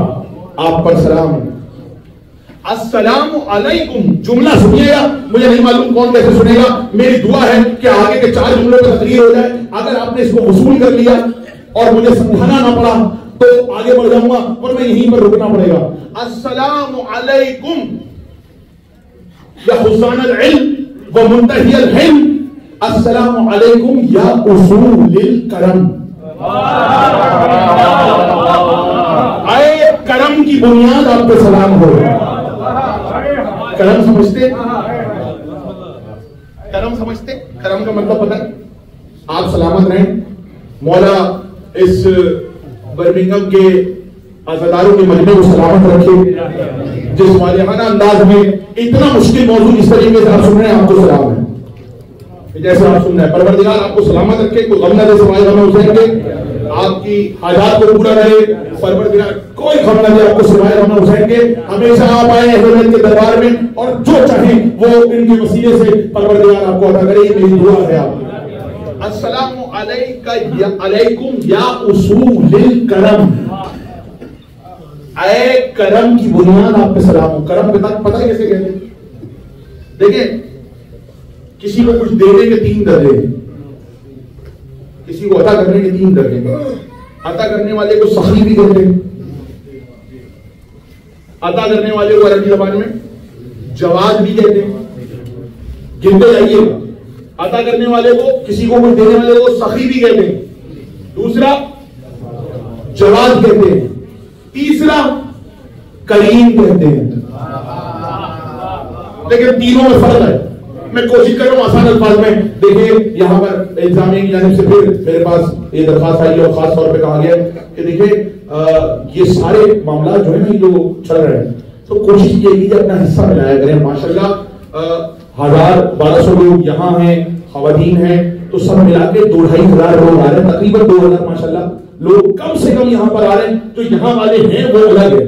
آپ پر سلام. السلام علیکم جملہ سنیے گا, مجھے نہیں معلوم کون کیسے سنے گا, میری دعا ہے کہ آگے کے 4 جملوں پہ تقریر ہو جائے. اگر آپ نے اس کو وصول کر لیا اور مجھے سمجھانا نہ پڑا تو آگے بڑھ جاؤں گا, اور میں یہیں پر رکنا پڑے گا. السلام علیکم یا خزان العلم ومنتہی العلم. السلام علیکم یا اصول الکرم. اے کرم کی بنیاد آپ پہ سلام ہو. کرم سمجھتے, کرم کا مطلب پتہ ہے, آپ سلامت رہیں, مولا اس برمنگھم کے عزاداروں کے مجمع کو سلامت رکھے, جس والہانہ انداز میں اتنا مشکل موضوع اس طریقے سے آپ سن رہے ہیں, آپ کو سلام ہے جیسے آپ سن رہے ہیں. پروردگار آپ کو سلامت رکھے, کوئی غم نہ دے سمائے غم حسین کے, آپ کی حاجات کو پورا کرے. پروردگار کوئی غم نہ دے آپ کو سمائے غم حسین کے. ہمیشہ آپ آئے اہل بیت کے دربار میں اور جو چاہیں وہ ان کے وسیلے سے پروردگار آپ کو عطا کرے. یہ میری دعا ہے آپ. السلام علیکم یا اصول الکرم. اے کرم کی بنیاد آپ پہ سلام ہو. کرم پتہ ہے کیسے کہتے ہیں؟ دیکھیں, کسی کو کچھ دینے کے 3 درجے, کسی کو عطا کرنے کے 3 درجے. عطا کرنے والے کو سخی بھی کہتے ہیں, عطا کرنے والے کو عربی زبان میں جواد بھی کہتے ہیں. گنتے جائیے, عطا کرنے والے کو, کسی کو کچھ دینے والے کو سخی بھی کہتے ہیں, دوسرا جواد کہتے ہیں, تیسرا کریم کہتے ہیں. لیکن تینوں میں فرق ہے. میں کوشش کر رہا ہوں آسان الفاظ میں. دیکھیں یہاں پر انتظامیہ کی جانب سے پھر میرے پاس یہ درخواست آئی اور خاص طور پہ کہا گیا کہ دیکھیں یہ سارے معاملات جو ہے نا جو چل رہے ہیں, تو کوشش یہ کیجیے اپنا حصہ ملایا کریں. ماشاءاللہ 1000-1200 لوگ یہاں ہیں, خواتین ہیں, تو سب ملا کے 2,500 لوگ آ رہے ہیں, تقریباً 2,000 ماشاءاللہ لوگ کم سے کم یہاں پر آ رہے ہیں. تو یہاں والے ہیں وہ الگ ہے,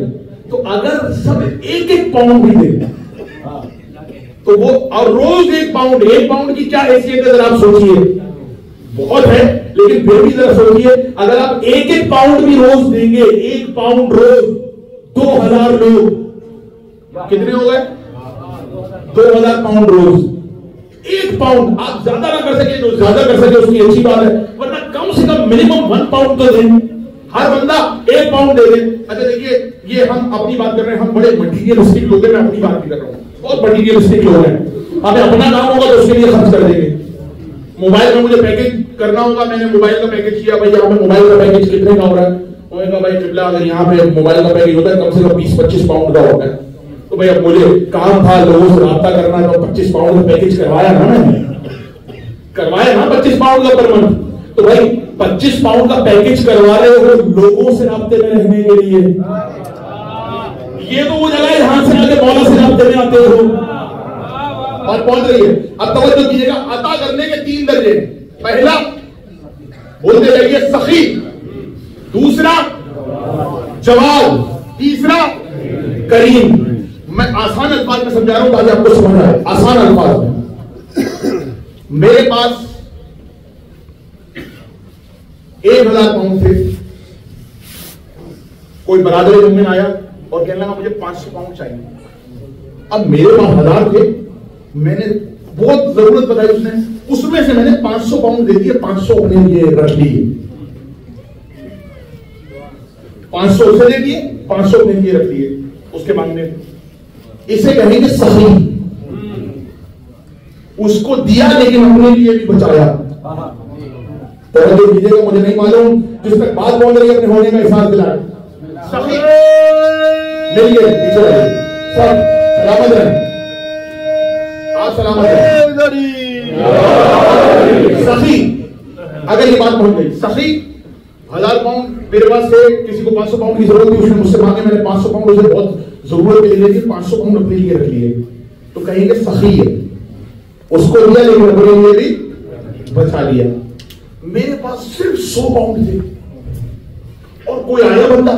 تو اگر سب 1-1 پاؤنڈ بھی دیں تو وہ, اور روز 1 پاؤنڈ کی کیا حیثیت ہے ذرا آپ سوچئے, بہت ہے, لیکن پھر بھی ذرا سوچئے اگر آپ 1-1 پاؤنڈ بھی روز دیں گے, 1 پاؤنڈ روز, 2000 لوگ, کتنے ہو گئے؟ 2000 پاؤنڈ روز. 1 پاؤنڈ آپ زیادہ نہ کر سکے, جو زیادہ کر سکے اس کی اچھی بات ہے, ورنہ کم سے کم منیمم 1 پاؤنڈ تو دیں, ہر بندہ 1 پاؤنڈ دے دے. اچھا دیکھیے, یہ ہم اپنی بات کر رہے ہیں, ہم بڑے مٹیریلسٹک لوگ ہیں, میں اپنی بات بھی کر رہا ہوں, بہت مٹیریلسٹک لوگ ہیں. ہمیں اپنا کام ہوگا تو اس کے لیے خرچ کر دیں گے. موبائل میں مجھے پیکج کرنا ہوگا, میں نے موبائل کا پیکج کیا, بھائی یہاں پہ موبائل کا پیکج کتنے کا ہو رہا ہے؟ وہ کہا بھائی قبلہ اگر یہاں پہ موبائل کا پیکج ہوتا ہے کم سے کم 20-25 پاؤنڈ کا ہوتا ہے. تو بھائی اب مجھے کام تھا لوگوں سے رابطہ کرنا, تو 25 پاؤنڈ کا پیکج کروایا نا, میں نے کروایا نا 25 پاؤنڈ کا پر منتھ. تو بھائی 25 پاؤنڈ کا پیکج کروا رہے ہو لوگوں سے رابطے میں رہنے کے لیے. یہ تو وہ جگہ ہے جہاں سے آگے مولا سے رابطے میں آتے ہو اور پہنچ رہی ہے. اب توجہ کیجیے گا, عطا کرنے کے 3 درجے. پہلا بولتے رہیے سخی, دوسرا جواد, تیسرا کریم. میں آسان الفاظ میں سمجھا رہا ہوں تاکہ آپ کو سمجھ آئے. آسان الفاظ میں, میرے پاس 1000 پاؤنڈ تھے, کوئی برادر مومن آیا اور کہنے لگا مجھے 500 پاؤنڈ چاہیے. اب میرے پاس 1000 تھے, میں نے بہت ضرورت بتائی, اس نے اس میں سے میں نے 500 پاؤنڈ دے دیے, 500 اپنے لیے رکھ لیے. 500 اسے دے دیے, 500 اپنے لیے رکھ لیے اس کے مانگنے. اسے کہیں گے سخی. اس کو دیا لیکن اپنے لیے بھی بچایا. توجہ کیجیے گا, مجھے نہیں معلوم جس تک بات بول رہی ہے اپنے ہونے کا احساس دلائے. سخی ملیے پیچھے رہیے سب, سلامت رہیں, آپ سلامت رہیں. سخی اگر یہ بات پہنچ گئی, سخی 1000 پاؤنڈ میرے پاس سے کسی کو 500 پاؤنڈ کی ضرورت تھی, اس نے مجھ سے مانگے, میں نے 500 پاؤنڈ اسے بہت ضرورت کے لیے دی, 500 پاؤنڈ اپنے لیے رکھ لیے, تو کہیں گے سخی ہے. اس کو دیا لیکن اپنے لیے بھی بچا لیا. میرے پاس صرف 100 پاؤنڈ تھے اور کوئی آیا بندہ,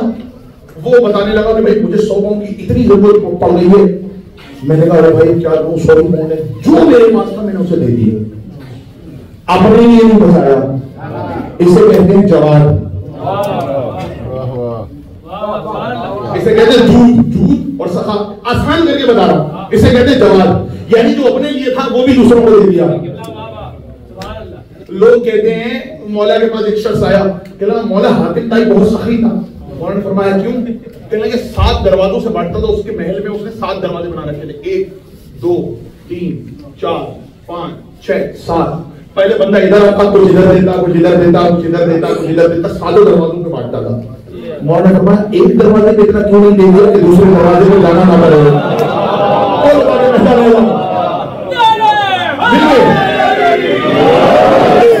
وہ بتانے لگا کہ بھائی مجھے 100 پاؤنڈ کی اتنی ضرورت پڑ رہی ہے. میں نے کہا ارے بھائی کیا کروں, 100 پاؤنڈ ہے, جو میرے پاس تھا میں نے اسے دے دیا, اپنے لیے نہیں بچایا. اسے کہتے ہیں جواد. اسے کہتے ہیں جود اور سخا. آسان کر کے بتا رہا ہوں, اسے کہتے ہیں جواد, یعنی جو اپنے لیے تھا وہ بھی دوسروں کو دے دیا. لوگ کہتے ہیں مولا کے پاس ایک شخص آیا, کہنے لگا مولا حاتم تائی بہت سخی تھا. مولا نے فرمایا کیوں؟ کہنے لگا 7 دروازوں سے بانٹتا تھا, اس کے محل میں اس نے 7 دروازے بنا رکھے تھے, 1 2 3 4 5 6 7. پہلے بندہ ادھر آتا, کچھ ادھر دیتا, کچھ ادھر دیتا, کچھ ادھر دیتا, کچھ ادھر دیتا, 7 دروازوں پہ بانٹتا تھا. مولا نے فرمایا ایک دروازے پہ اتنا کیوں نہیں دے دیا کہ دوسرے دروازے پہ جانا نہ پڑے.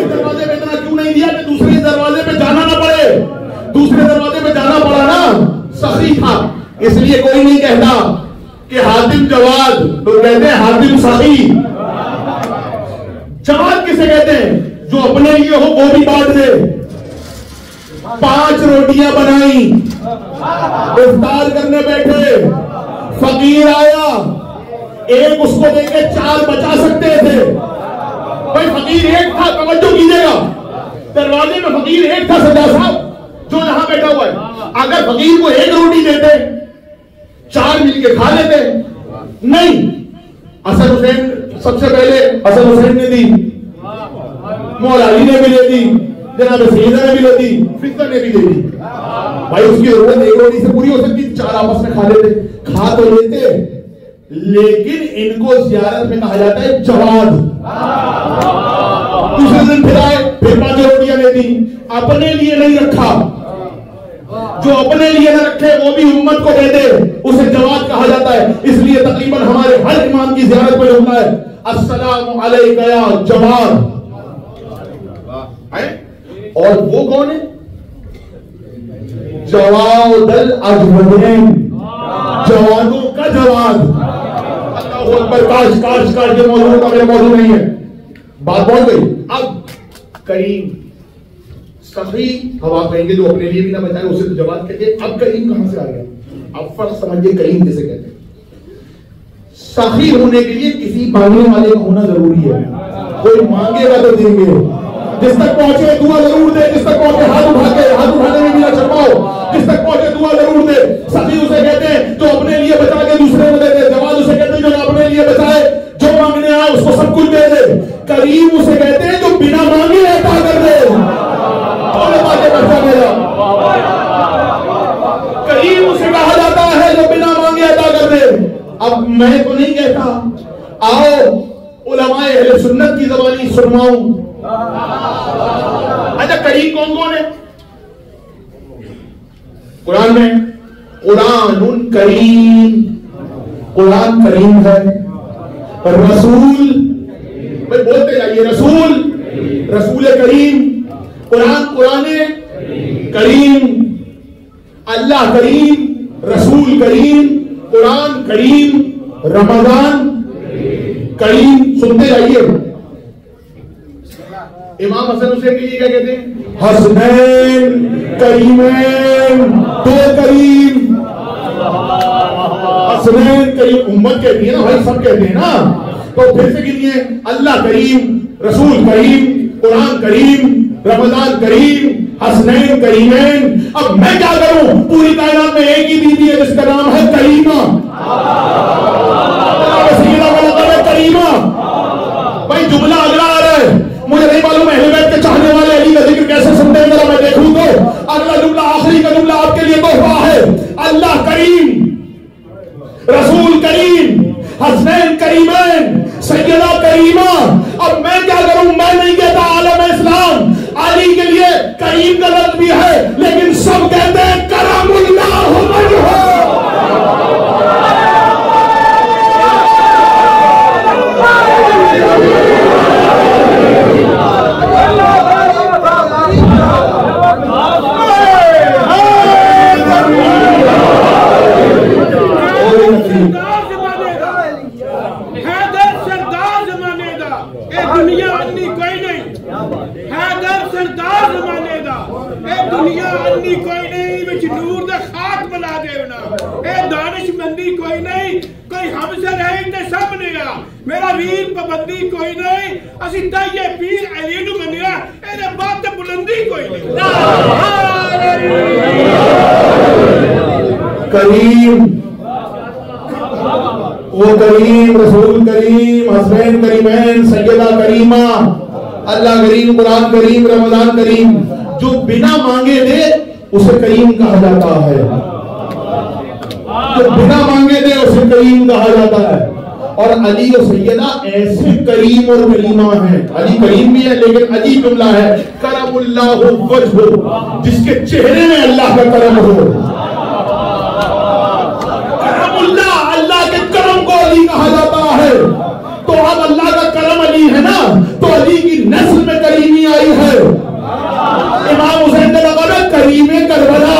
دروازے پہ اتنا کیوں نہیں دیا کہ دوسرے دروازے پہ جانا نہ پڑے. دوسرے دروازے پہ جانا پڑا نا, سخی تھا. اس لیے کوئی نہیں کہتا کہ حاتم جواد, تو کہتے ہیں حاتم سخی. جواد کسے کہتے ہیں؟ جو اپنے لیے ہو وہ بھی بانٹ دے. 5 روٹیاں بنائی, افطار کرنے بیٹھے, فقیر آیا, ایک اس کو دے کے 4 بچا سکتے تھے. بھائی فقیر ایک تھا, توجہ کیجیے گا, دروازے میں فقیر ایک تھا سردار صاحب جو یہاں بیٹھا ہوا ہے. اگر فقیر کو 1 روٹی دیتے 4 مل کے کھا لیتے. نہیں, حسن حسین سب سے پہلے حسن حسین نے دی, مولا علی نے بھی لے دی, جناب سیدہ نے بھی لے دی, فطر نے بھی لے دی. بھائی اس کی ضرورت 1 روٹی سے پوری ہو سکتی, 4 آپس میں کھا لیتے. کھا تو لیتے, لیکن ان کو زیارت میں کہا جاتا ہے جواد. دوسرے دن پھر آئے, پھر 5 روٹیاں لے دی, اپنے لیے نہیں رکھا. جو اپنے لیے نہ رکھے وہ بھی امت کو دے دے, اسے جواد کہا جاتا ہے. اس لیے تقریباً ہمارے ہر امام کی زیارت میں ہوتا ہے السلام علیکہ یا جواد. اور وہ کون ہے؟ جواد الاجودین, جوادوں کا جواد. اللہ اکبر, کاش کاش کاش یہ موضوع کا میرا موضوع نہیں ہے. بات پہنچ گئی. اب کریم سخی ہم آپ کہیں گے جو اپنے لیے بھی نہ بچائے اسے تو جواد کہتے ہیں. اب کریم کہاں سے آ گیا؟ اب فرق سمجھئے کریم کسے کہتے ہیں. سخی ہونے کے لیے کسی مانگنے والے کا ہونا ضروری ہے. کوئی مانگے گا تو دیں گے. جس تک پہنچے دعا ضرور دے, جس تک پہنچے ہاتھ اٹھانے میں بھی نہ شرماؤ, جس تک پہنچے دعا ضرور دے. سخی اسے کہتے ہیں جو اپنے لیے بچا کے دوسرے کو دے دے. جواد اسے کہتے ہیں جو اپنے لیے بچائے, جو مانگنے آئے اس کو سب کچھ دے دے. کریم اسے کہتے ہیں جو بنا مانگے عطا کر دے. کریم اسے کہا جاتا ہے جو بنا مانگے عطا کر دے. اب میں تو نہیں کہتا, آؤ علماء اہل سنت کی زبانی سنواؤں. اچھا کریم کون کون ہے قرآن میں؟ قرآن کریم, قرآن کریم ہے. رسول, میں بولتے جائیے, رسول, رسول کریم. قرآن قرآن کریم, اللہ کریم, رسول کریم, قرآن کریم, رمضان کریم. سنتے جائیے. امام حسن حسین کے لیے کیا کہتے ہیں؟ حسنین کریمین, 2 کریم. حسنین کریم امت کہتی ہے نا بھائی, سب کہتے ہیں نا. تو پھر سے گنیے, اللہ کریم, رسول کریم, قرآن کریم, رمضان کریم, حسنین کریمین. اب میں کیا کروں؟ پوری کائنات میں ایک ہی بیوی ہے جس کا نام ہے کریمہ. کریمہ. بھائی جملہ اگلا آ رہا ہے, مجھے نہیں معلوم اہل بیت کے چاہنے والے علی کا ذکر کیسے سنتے ہیں, ذرا میں دیکھوں تو اگلا جملہ, آخری کا جملہ آپ کے لیے تو کریم حسنین کریمین سیدہ کریمہ. اب میں کیا کروں؟ میں نہیں کہتا عالم اسلام علی کے لیے کریم کا لفظ بھی ہے، لیکن سب کہتے ہیں کرم اللہ وجہہ. میرا ویر پابندی کوئی نہیں، اسی تائیے پیر علی نو منیا، اے بات بلندی کوئی نہیں. کریم وہ کریم رسول کریم حسنین کریمین سیدہ کریمہ اللہ کریم قرآن کریم رمضان کریم جو بنا مانگے دے اسے کریم کہا جاتا ہے. جو بنا مانگے دے اسے کریم کہا جاتا ہے. اور علی و سیدہ ایسے کریم اور کریمہ ہیں. علی کریم بھی ہے لیکن عجیب جملہ ہے کرم اللہ وجہ، جس کے چہرے میں اللہ کا کرم ہو. کرم اللہ کے کرم کو علی کہا جاتا ہے. تو اب اللہ کا کرم علی ہے نا، تو علی کی نسل میں کریمی آئی ہے. امام حسین کا لقب ہے کریم کربلا.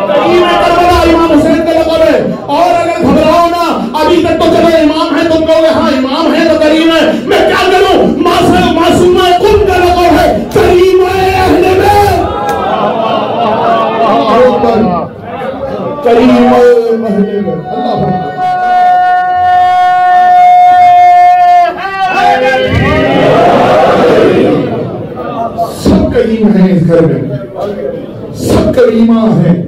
کریم کربلا امام حسین کا لقب ہے. اور اگر گھبراؤ نا، ابھی تک تو چلو امام ہے، تم کہو گے ہاں امام ہے تو کریم ہے، میں کیا کروں؟ معصوم قم کا لقب ہے کریم اہل بیت. کریم اہل بیت. اللہ سب کریم ہیں اس گھر میں، سب کریمہ ہیں.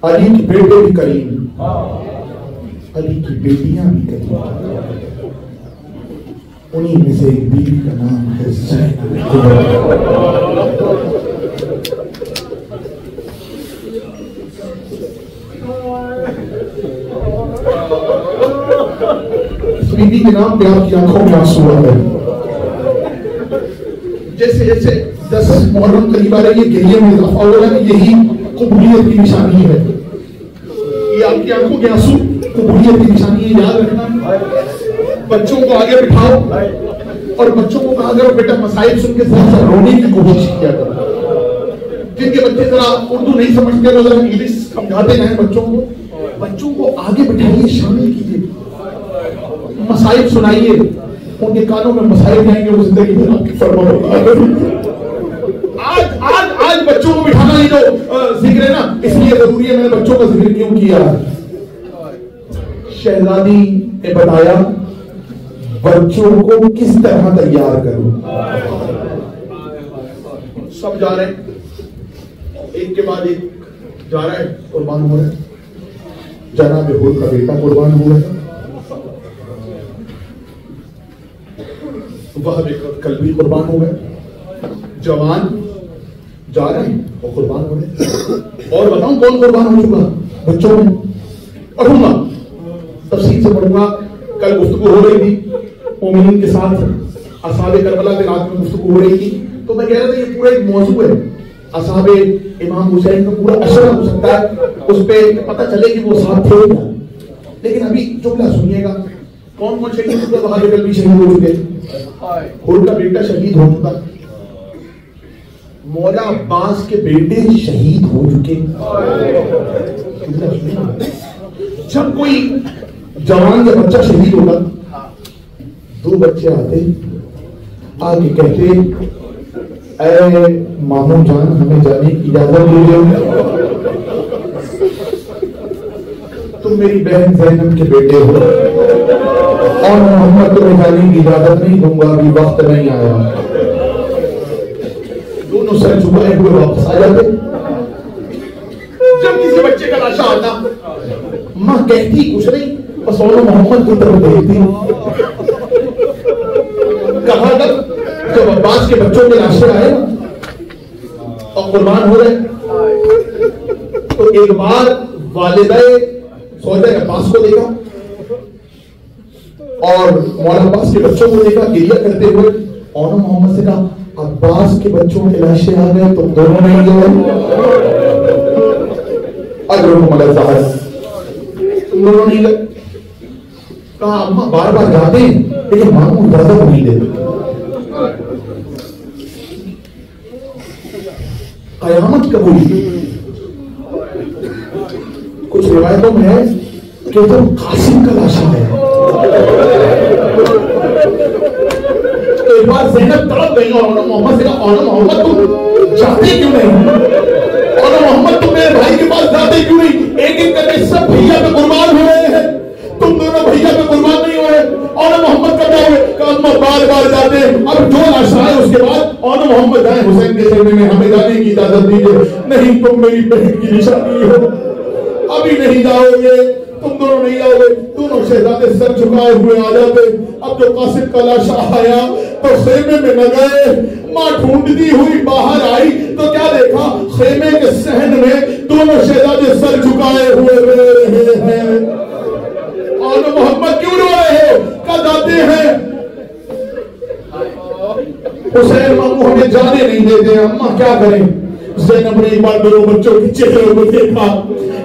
علی کی بیٹے بھی کریم، علی کی بیٹیاں بھی کریم. انہی میں سے ایک بیوی کا نام ہے زینب. اس بیوی کے نام پہ آپ کی آنکھوں میں آنسو آ گئے. جیسے جیسے 10 محرم قریب آ رہی ہے گریے میں اضافہ ہو رہا ہے. یہی قبولیت کی نشانی ہے. یہ آپ کی آنکھوں کے آنسو قبولیت کی نشانی ہے. یاد رکھنا، بچوں کو آگے بٹھاؤ اور بچوں کو کہا کرو بیٹا مسائل سن کے ذرا رونے کی کوشش کیا کرو. جن کے بچے ذرا اردو نہیں سمجھتے وہ ذرا انگلش سمجھاتے ہیں بچوں کو آگے بٹھائیے، شامل کیجیے، مسائل سنائیے. ان کے کانوں میں مسائل جائیں گے، وہ زندگی میں آپ کی فرما ہوگا. آج بچوں کو بٹھانا ہی جو ذکر ہے نا، اس لیے ضروری ہے. میں نے بچوں کا ذکر کیوں کیا؟ شہزادی نے بتایا بچوں کو کس طرح تیار کروں. سب جا رہے ہیں، ایک کے بعد ایک جا رہا ہے، قربان ہو رہا ہے. جناب حور کا بیٹا قربان ہو رہا ہے، وہب قلبی قربان ہو گئے. جوان جا رہے ہیں اور قربان ہو رہے ہیں. اور بتاؤں کون قربان ہو چکا بچوں میں؟ پڑھوں گا، تفصیل سے پڑھوں گا. کل گفتگو ہو رہی تھی مومنین کے ساتھ، اصحاب کربلا کے رات میں گفتگو ہو رہی تھی، تو میں کہہ رہا تھا یہ پورا ایک موضوع ہے. اصحاب امام حسین کا پورا اشرا ہو سکتا ہے، اس پہ پتہ چلے کہ وہ ساتھ تھے. لیکن ابھی جملہ سنیے گا. کون کون شہید ہوئے؟ وہاب قلبی شہید ہو چکے، حور کا بیٹا شہید ہو چکا، مولا عباس کے بیٹے شہید ہو چکے. جب کوئی جوان یا بچہ شہید ہوگا، 2 بچے آتے آگے کہتے اے ماموں جان ہمیں جانے کی اجازت دیجیے، تم میری بہن زینب کے بیٹے ہو اور محمد تمہیں جانے کی اجازت نہیں دوں گا، ابھی وقت نہیں آیا. دونوں سر جھکائے ہوئے واپس آ جاتے. جب کسی بچے کا لاشا آتا، ماں کہتی کچھ نہیں، بس اور محمد کی طرف دیکھتی. کہا تک جب عباس کے بچوں کے لاشے آئے اور قربان ہو رہے، تو ایک بار والدہ سوچا عباس کو دیکھا اور مولانا عباس کے بچوں کو دیکھا گریہ کرتے ہوئے، اور محمد سے کہا عباس کے بچوں کے لاشیں آ گئے تو دونوں نہیں گئے، اجرہم علی الظاہر، تم دونوں نہیں گئے. کہا اماں بار بار جاتے ہیں لیکن ماموں اجازت نہیں دیتے. قیامت کب ہوئی؟ کچھ روایتوں میں ہے کہ جب قاسم کا لاشا ہے. ایک بار زینب تڑپ گئی اور محمد سے کہا محمد تم جاتے کیوں نہیں؟ اور محمد تم میرے بھائی کے پاس جاتے کیوں نہیں؟ ایک ایک کر کے سب بھیا پہ قربان ہو رہے ہیں، تم دونوں بھیا پہ قربان نہیں ہوئے. اور محمد کا کیا ہوئے؟ کہ ہم بار بار جاتے ہیں. اب جو لاشا ہے اس کے بعد اور محمد جائیں حسین کے خیمے میں، ہمیں جانے کی اجازت دیجیے. نہیں تم میری بہن کی نشانی ہو، ابھی نہیں جاؤ گے، تم دونوں نہیں جاؤ گے. دونوں شہزادے سر جھکائے ہوئے آ جاتے. اب جو قاسم کا لاشا آیا تو خیمے میں نہ گئے. ماں ڈھونڈتی ہوئی باہر آئی تو کیا دیکھا؟ خیمے کے صحن میں دونوں شہزادے سر جھکائے ہوئے رو رہے ہیں. اور محمد کیوں رو رہے ہو؟ کہا جاتے ہیں حسین ماموں ہمیں جانے نہیں دیتے. اماں کیا کریں؟ زینب نے ایک بار دونوں بچوں کے چہرے کو دیکھا،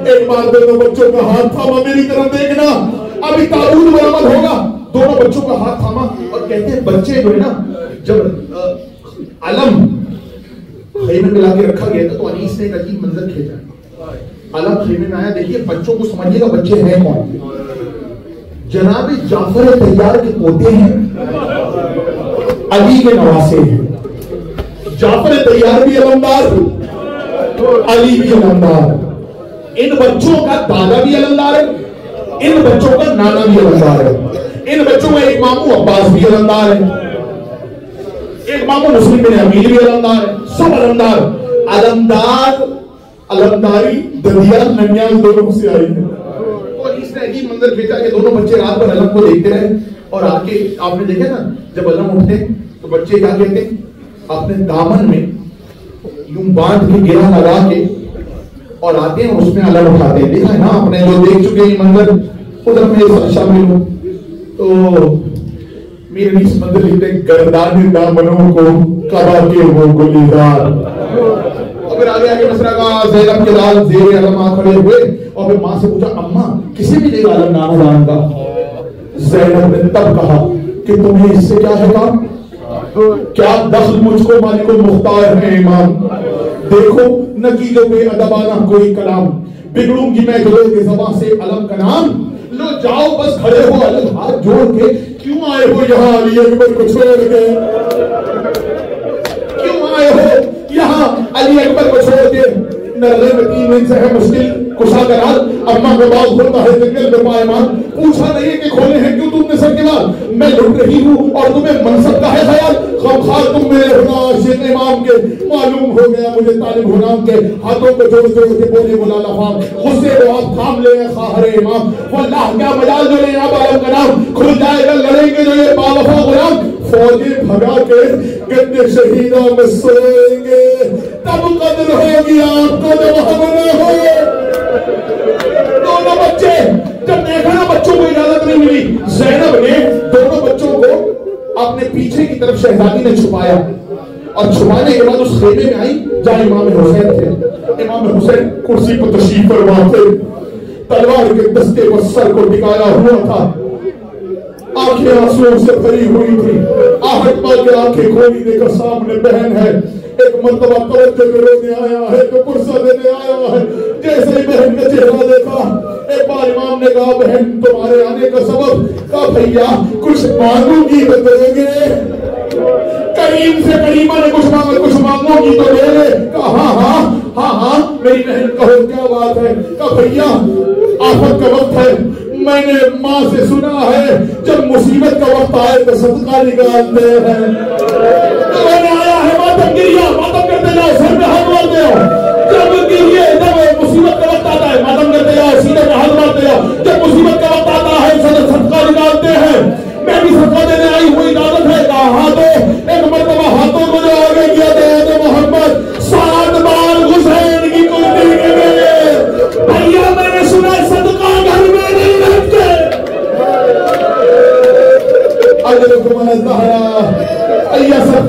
ایک بار دونوں بچوں کا ہاتھ تھاما، میری طرف دیکھنا ابھی تابوت برآمد ہوگا. دونوں بچوں کا ہاتھ تھاما اور کہتے ہیں بچے جو ہے نا، جب علم خیمے میں لا کے رکھا گیا تھا تو انیس نے ایک عجیب منظر کھینچا. علم خیمے میں آیا، دیکھیے بچوں کو سمجھیے گا بچے ہیں کون؟ جناب جعفر طیار کے پوتے ہیں، علی کے نواسے ہیں. جعفر طیار بھی علمدار، علی بھی علمدار. ان بچوں کا دادا بھی علمدار ہے، ان بچوں کا نانا بھی علمدار ہے. ان بچوں کا ایک ماموں عباس بھی علمدار ہے، ایک ماموں مسلم بن امیر بھی علمدار ہے. سب علمدار. علمداری ددیال ننیال دونوں سے آئی ہے. اور اس نے عجیب منظر بھیجا کہ دونوں بچے رات بھر علم کو دیکھتے رہے. اور آ کے آپ نے دیکھا نا جب علم اٹھتے تو بچے کیا کہتے ہیں؟ اپنے دامن میں یوں باندھ کے گرہ لگا کے اور آتے ہیں اس میں علم اٹھاتے ہیں. دیکھا ہے نا آپ نے جو دیکھ چکے یہ منظر، ادھر میں شامل ہوں. تو میرے اس منظر لکھتے ہیں گردان دامنوں کو کبا کے وہ گلیدار. اور پھر آگے آگے مسئلہ کا زینب کے لال زیر علم کھڑے ہوئے اور پھر ماں سے پوچھا اماں کسی بھی دیکھ علم نانا جان کا؟ زینب نے تب کہا کہ تمہیں اس سے کیا ہے کام؟ کیا دخل مجھ کو مالک المختار ہے امام. دیکھو نقیدوں میں ادبانہ کوئی کلام، بگڑوں گی میں گلوں کے زبان سے علم کا نام. لو جاؤ بس کھڑے ہو علم ہاتھ جوڑ کے، کیوں آئے ہو یہاں علی اکبر کو چھوڑ کے؟ کیوں آئے ہو یہاں علی اکبر کو چھوڑ کے؟ نرغے میں 3 دن سے ہے مشکل کشا کا رات. اماں کا باغ کھولتا ہے جنگل میں پائمان. پوچھا نہیں کہ کھولے ہیں کیوں تم نے سر کے بعد؟ میں لٹ رہی ہوں اور تمہیں منصب کا ہے خیال. غمخوار تم میرے ہونا عاشق امام کے، معلوم ہو گیا مجھے طالب غلام کے. ہاتھوں کو جوڑ جوڑ کے بولے وہ لالا فام، غصے کو آپ تھام لے خواہر امام. واللہ کیا مجال جو لے اب عالم کا نام، کھل جائے گا لڑیں گے جو یہ باوفا غلام. فوجی بھگا کے گندے شہیدوں میں سوئیں گے، تب قدر ہوگی آپ کو جب ہم نہ ہو. دونوں بچے جب دیکھا نا بچوں کو اجازت نہیں ملی، زینب نے دونوں بچوں کو اپنے پیچھے کی طرف شہزادی نے چھپایا. اور چھپانے کے بعد اس خیمے میں آئی جہاں امام حسین تھے. امام حسین کرسی پر تشریف فرما تھے، تلوار کے دستے پر سر کو ٹکایا ہوا تھا، آنکھیں آنسوؤں سے بھری ہوئی تھی. آہٹ پا کے آنکھیں کھولی دیکھا سامنے بہن ہے. ایک مرتبہ توجہ کرنے آیا ہے تو پرسہ دینے آیا ہے. جیسے ہی بہن کا چہرہ دیکھا ایک بار امام نے کہا بہن تمہارے آنے کا سبب؟ کہا بھیا کچھ مانگوں گی تو دیں گے. کریم سے کریمہ نے کچھ مانگوں گی تو دے گے. کہا ہاں میری بہن کہو کیا بات ہے؟ کہا بھیا آفت کا وقت ہے، میں نے ماں سے سنا ہے جب مصیبت کا وقت آئے تو صدقہ نکالتے ہیں. میں نے آیا ہے ماتم گریا، ماتم کرتے جاؤ، سر میں ہاتھ مارتے ہو. جب گریے جب مصیبت کا وقت آتا ہے ماتم کرتے جاؤ، سینے میں ہاتھ مارتے جاؤ. جب مصیبت کا وقت آتا ہے صدقہ نکالتے ہیں. میں بھی صدقہ دینے آئی ہوئی اجازت ہے. کہا ہاتھوں. ایک مرتبہ ہاتھوں کو جو آگے کیا تو محمد 7 بار حسین کی کرسی کے لیے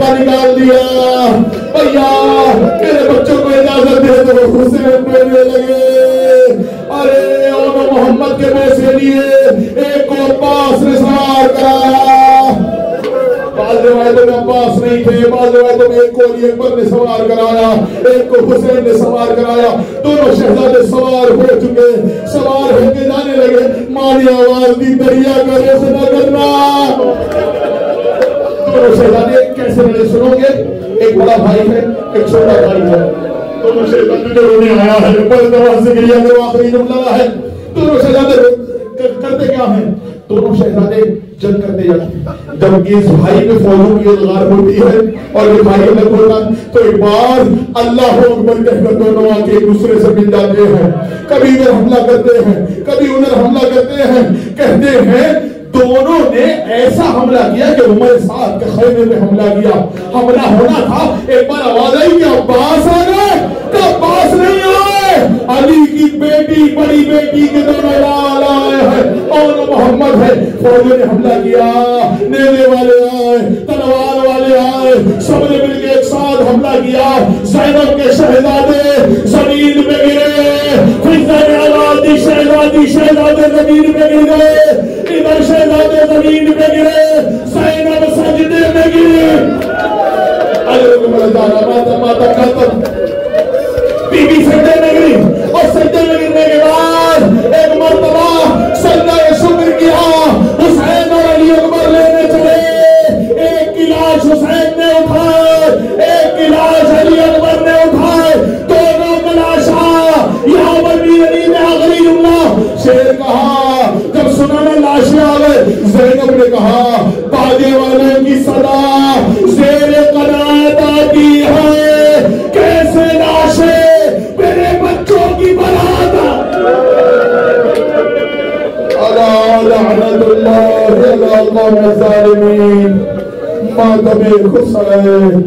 صدقہ نکال دیا. بھیا میرے بچوں کو اجازت دے دو. حسین پہننے لگے. ارے محمد کے پیسے لیے ایک کو عباس نے سوار کرایا. بعض روایتوں میں عباس نہیں تھے, بعض روایتوں میں ایک کو علی اکبر نے سوار کرایا, ایک کو حسین نے سوار کرایا. دونوں شہزادے سوار ہو چکے, سوار ہو کے جانے لگے. ماں نے آواز دی دریا کا رخ نہ کرنا. دونوں شہزادے کیسے لڑے سنو گے. ایک بڑا بھائی ہے, ایک چھوٹا بھائی ہے. دونوں شہزادے جو رونے آیا ہے, بڑے دواز سے گریا میں آخری جملہ ہے. دونوں شہزادے کرتے کیا ہیں؟ دونوں شہزادے جنگ کرتے جاتے ہیں. جب اس بھائی پہ فوجوں کی الغار ہوتی ہے اور یہ بھائی الگ ہوتا تو ایک بار اللہ اکبر کہہ کر دونوں آ کے ایک دوسرے سے مل جاتے ہیں. کبھی ادھر حملہ کرتے ہیں, کبھی ادھر حملہ کرتے ہیں. کہتے ہیں دونوں نے ایسا حملہ کیا کہ عمر سعد کے خیمے میں حملہ کیا. حملہ ہونا تھا, ایک بار آواز آئی کہ عباس آ گئے. کہ عباس نہیں آئے, علی کی بیٹی, بڑی بیٹی کے دونوں لال آئے ہیں اور محمد ہے. فوجوں نے حملہ کیا, نیزے والے آئے, تلوار والے آئے, سب نے مل کے ایک ساتھ حملہ کیا. زینب کے شہزادے زمین پہ گرے, شہزادے زمین پہ گر گئے. ادھر شہزادے زمین پہ گرے, زینب سجدے میں گرے. بی بی سجدے میں گری اور سجدے میں گرنے کے بعد ایک مرتبہ سجدہ شکر کیا. حسین اور علی اکبر لینے چلے. ایک کی لاش حسین نے اٹھائے, ایک کی لاش علی اکبر نے اٹھائے. دونوں کا لاشا یہاں پر بھی علی نے آخری جملہ شیر کہا. جب سنا نا لاشیں آ گئے, زینب نے کہا باجے والے کی صدا زیر قناعت آتی ہے, کیسے لاشیں میرے بچوں کی برات. لعنت اللہ علی الظالمین. ماتم حسین